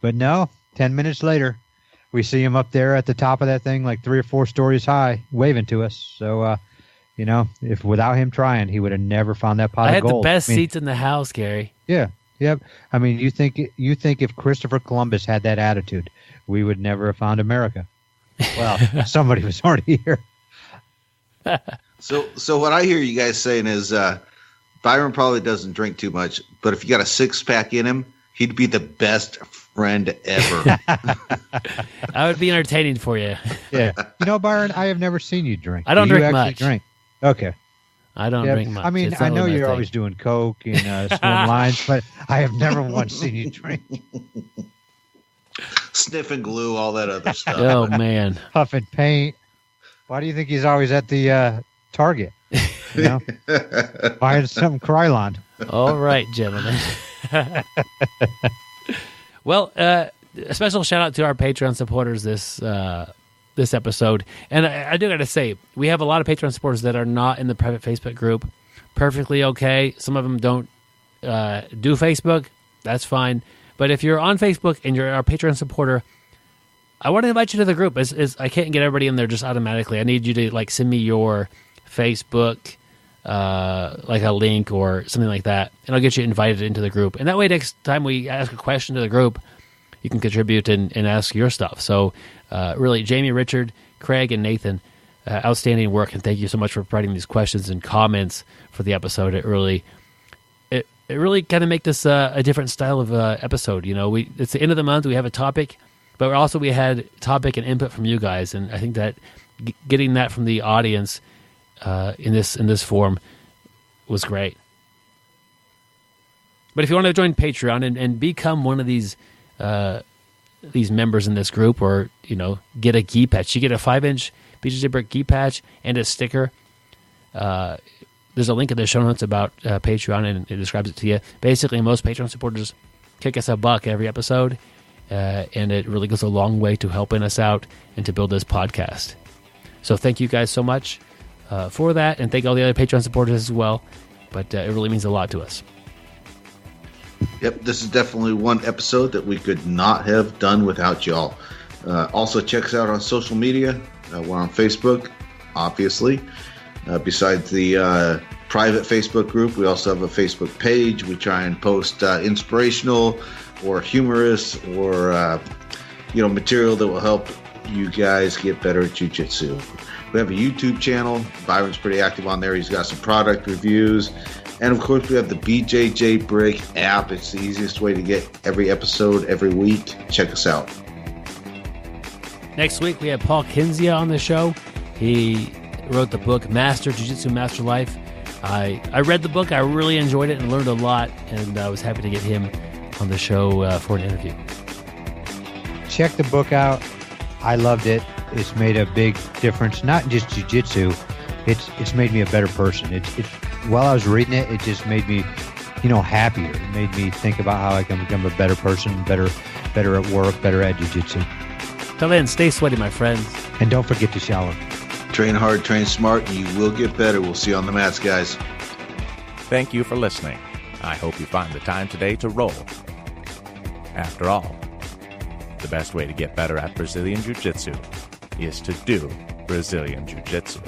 C: But no, 10 minutes later, we see him up there at the top of that thing, like 3 or 4 stories high, waving to us. So, if without him trying, he would have never found that pot of gold.
B: I had the best seats in the house, Gary.
C: Yeah, yep. I mean, you think if Christopher Columbus had that attitude, we would never have found America. Well, somebody was already here.
D: So what I hear you guys saying is Byron probably doesn't drink too much, but if you got a 6-pack in him, he'd be the best friend ever.
B: I would be entertaining for you.
C: Yeah. Byron, I have never seen you drink.
B: I don't
C: Do you
B: drink
C: actually
B: much.
C: Drink? Okay.
B: I don't drink much.
C: I mean, I know you're always doing coke and swim lines, but I have never once seen you drink.
D: Sniffing glue, all that other stuff.
B: Oh, man.
C: Huffing paint. Why do you think he's always at the Target? Buying some Krylon.
B: All right, gentlemen. Well, a special shout out to our Patreon supporters this episode. And I do got to say, we have a lot of Patreon supporters that are not in the private Facebook group. Perfectly okay. Some of them don't do Facebook. That's fine. But if you're on Facebook and you're our Patreon supporter, I want to invite you to the group. I can't get everybody in there just automatically. I need you to send me your Facebook, like a link or something like that, and I'll get you invited into the group. And that way, next time we ask a question to the group, you can contribute and ask your stuff. So, really, Jamie, Richard, Craig, and Nathan, outstanding work, and thank you so much for providing these questions and comments for the episode. It really kind of make this a different style of episode. It's the end of the month. We have a topic, but also we had topic and input from you guys, and I think that getting that from the audience in this form was great. But if you want to join Patreon and become one of these members in this group, or get a gi patch, you get a 5-inch BjjBrick gi patch and a sticker. There's a link in the show notes about Patreon, and it describes it to you. Basically, most Patreon supporters kick us $1 every episode, and it really goes a long way to helping us out and to build this podcast. So thank you guys so much for that, and thank all the other Patreon supporters as well. But it really means a lot to us.
D: Yep, this is definitely one episode that we could not have done without y'all. Also, check us out on social media. We're on Facebook, obviously. Besides the private Facebook group, we also have a Facebook page. We try and post inspirational or humorous or material that will help you guys get better at jiu-jitsu. We have a YouTube channel. Byron's pretty active on there. He's got some product reviews. And, of course, we have the BjjBrick app. It's the easiest way to get every episode every week. Check us out.
B: Next week, we have Paul Kinzia on the show. He wrote the book Master Jiu-Jitsu, Master Life. I read the book. I really enjoyed it and learned a lot, and I was happy to get him on the show for an interview.
C: Check the book out. I loved it. It's made a big difference, not just jiu-jitsu. It's made me a better person. While I was reading it, it just made me, happier. It made me think about how I can become a better person, better at work, better at jiu-jitsu.
B: Till then, stay sweaty, my friends.
C: And don't forget to shower.
D: Train hard, train smart, and you will get better. We'll see you on the mats, guys.
A: Thank you for listening. I hope you find the time today to roll. After all, the best way to get better at Brazilian Jiu-Jitsu is to do Brazilian Jiu-Jitsu.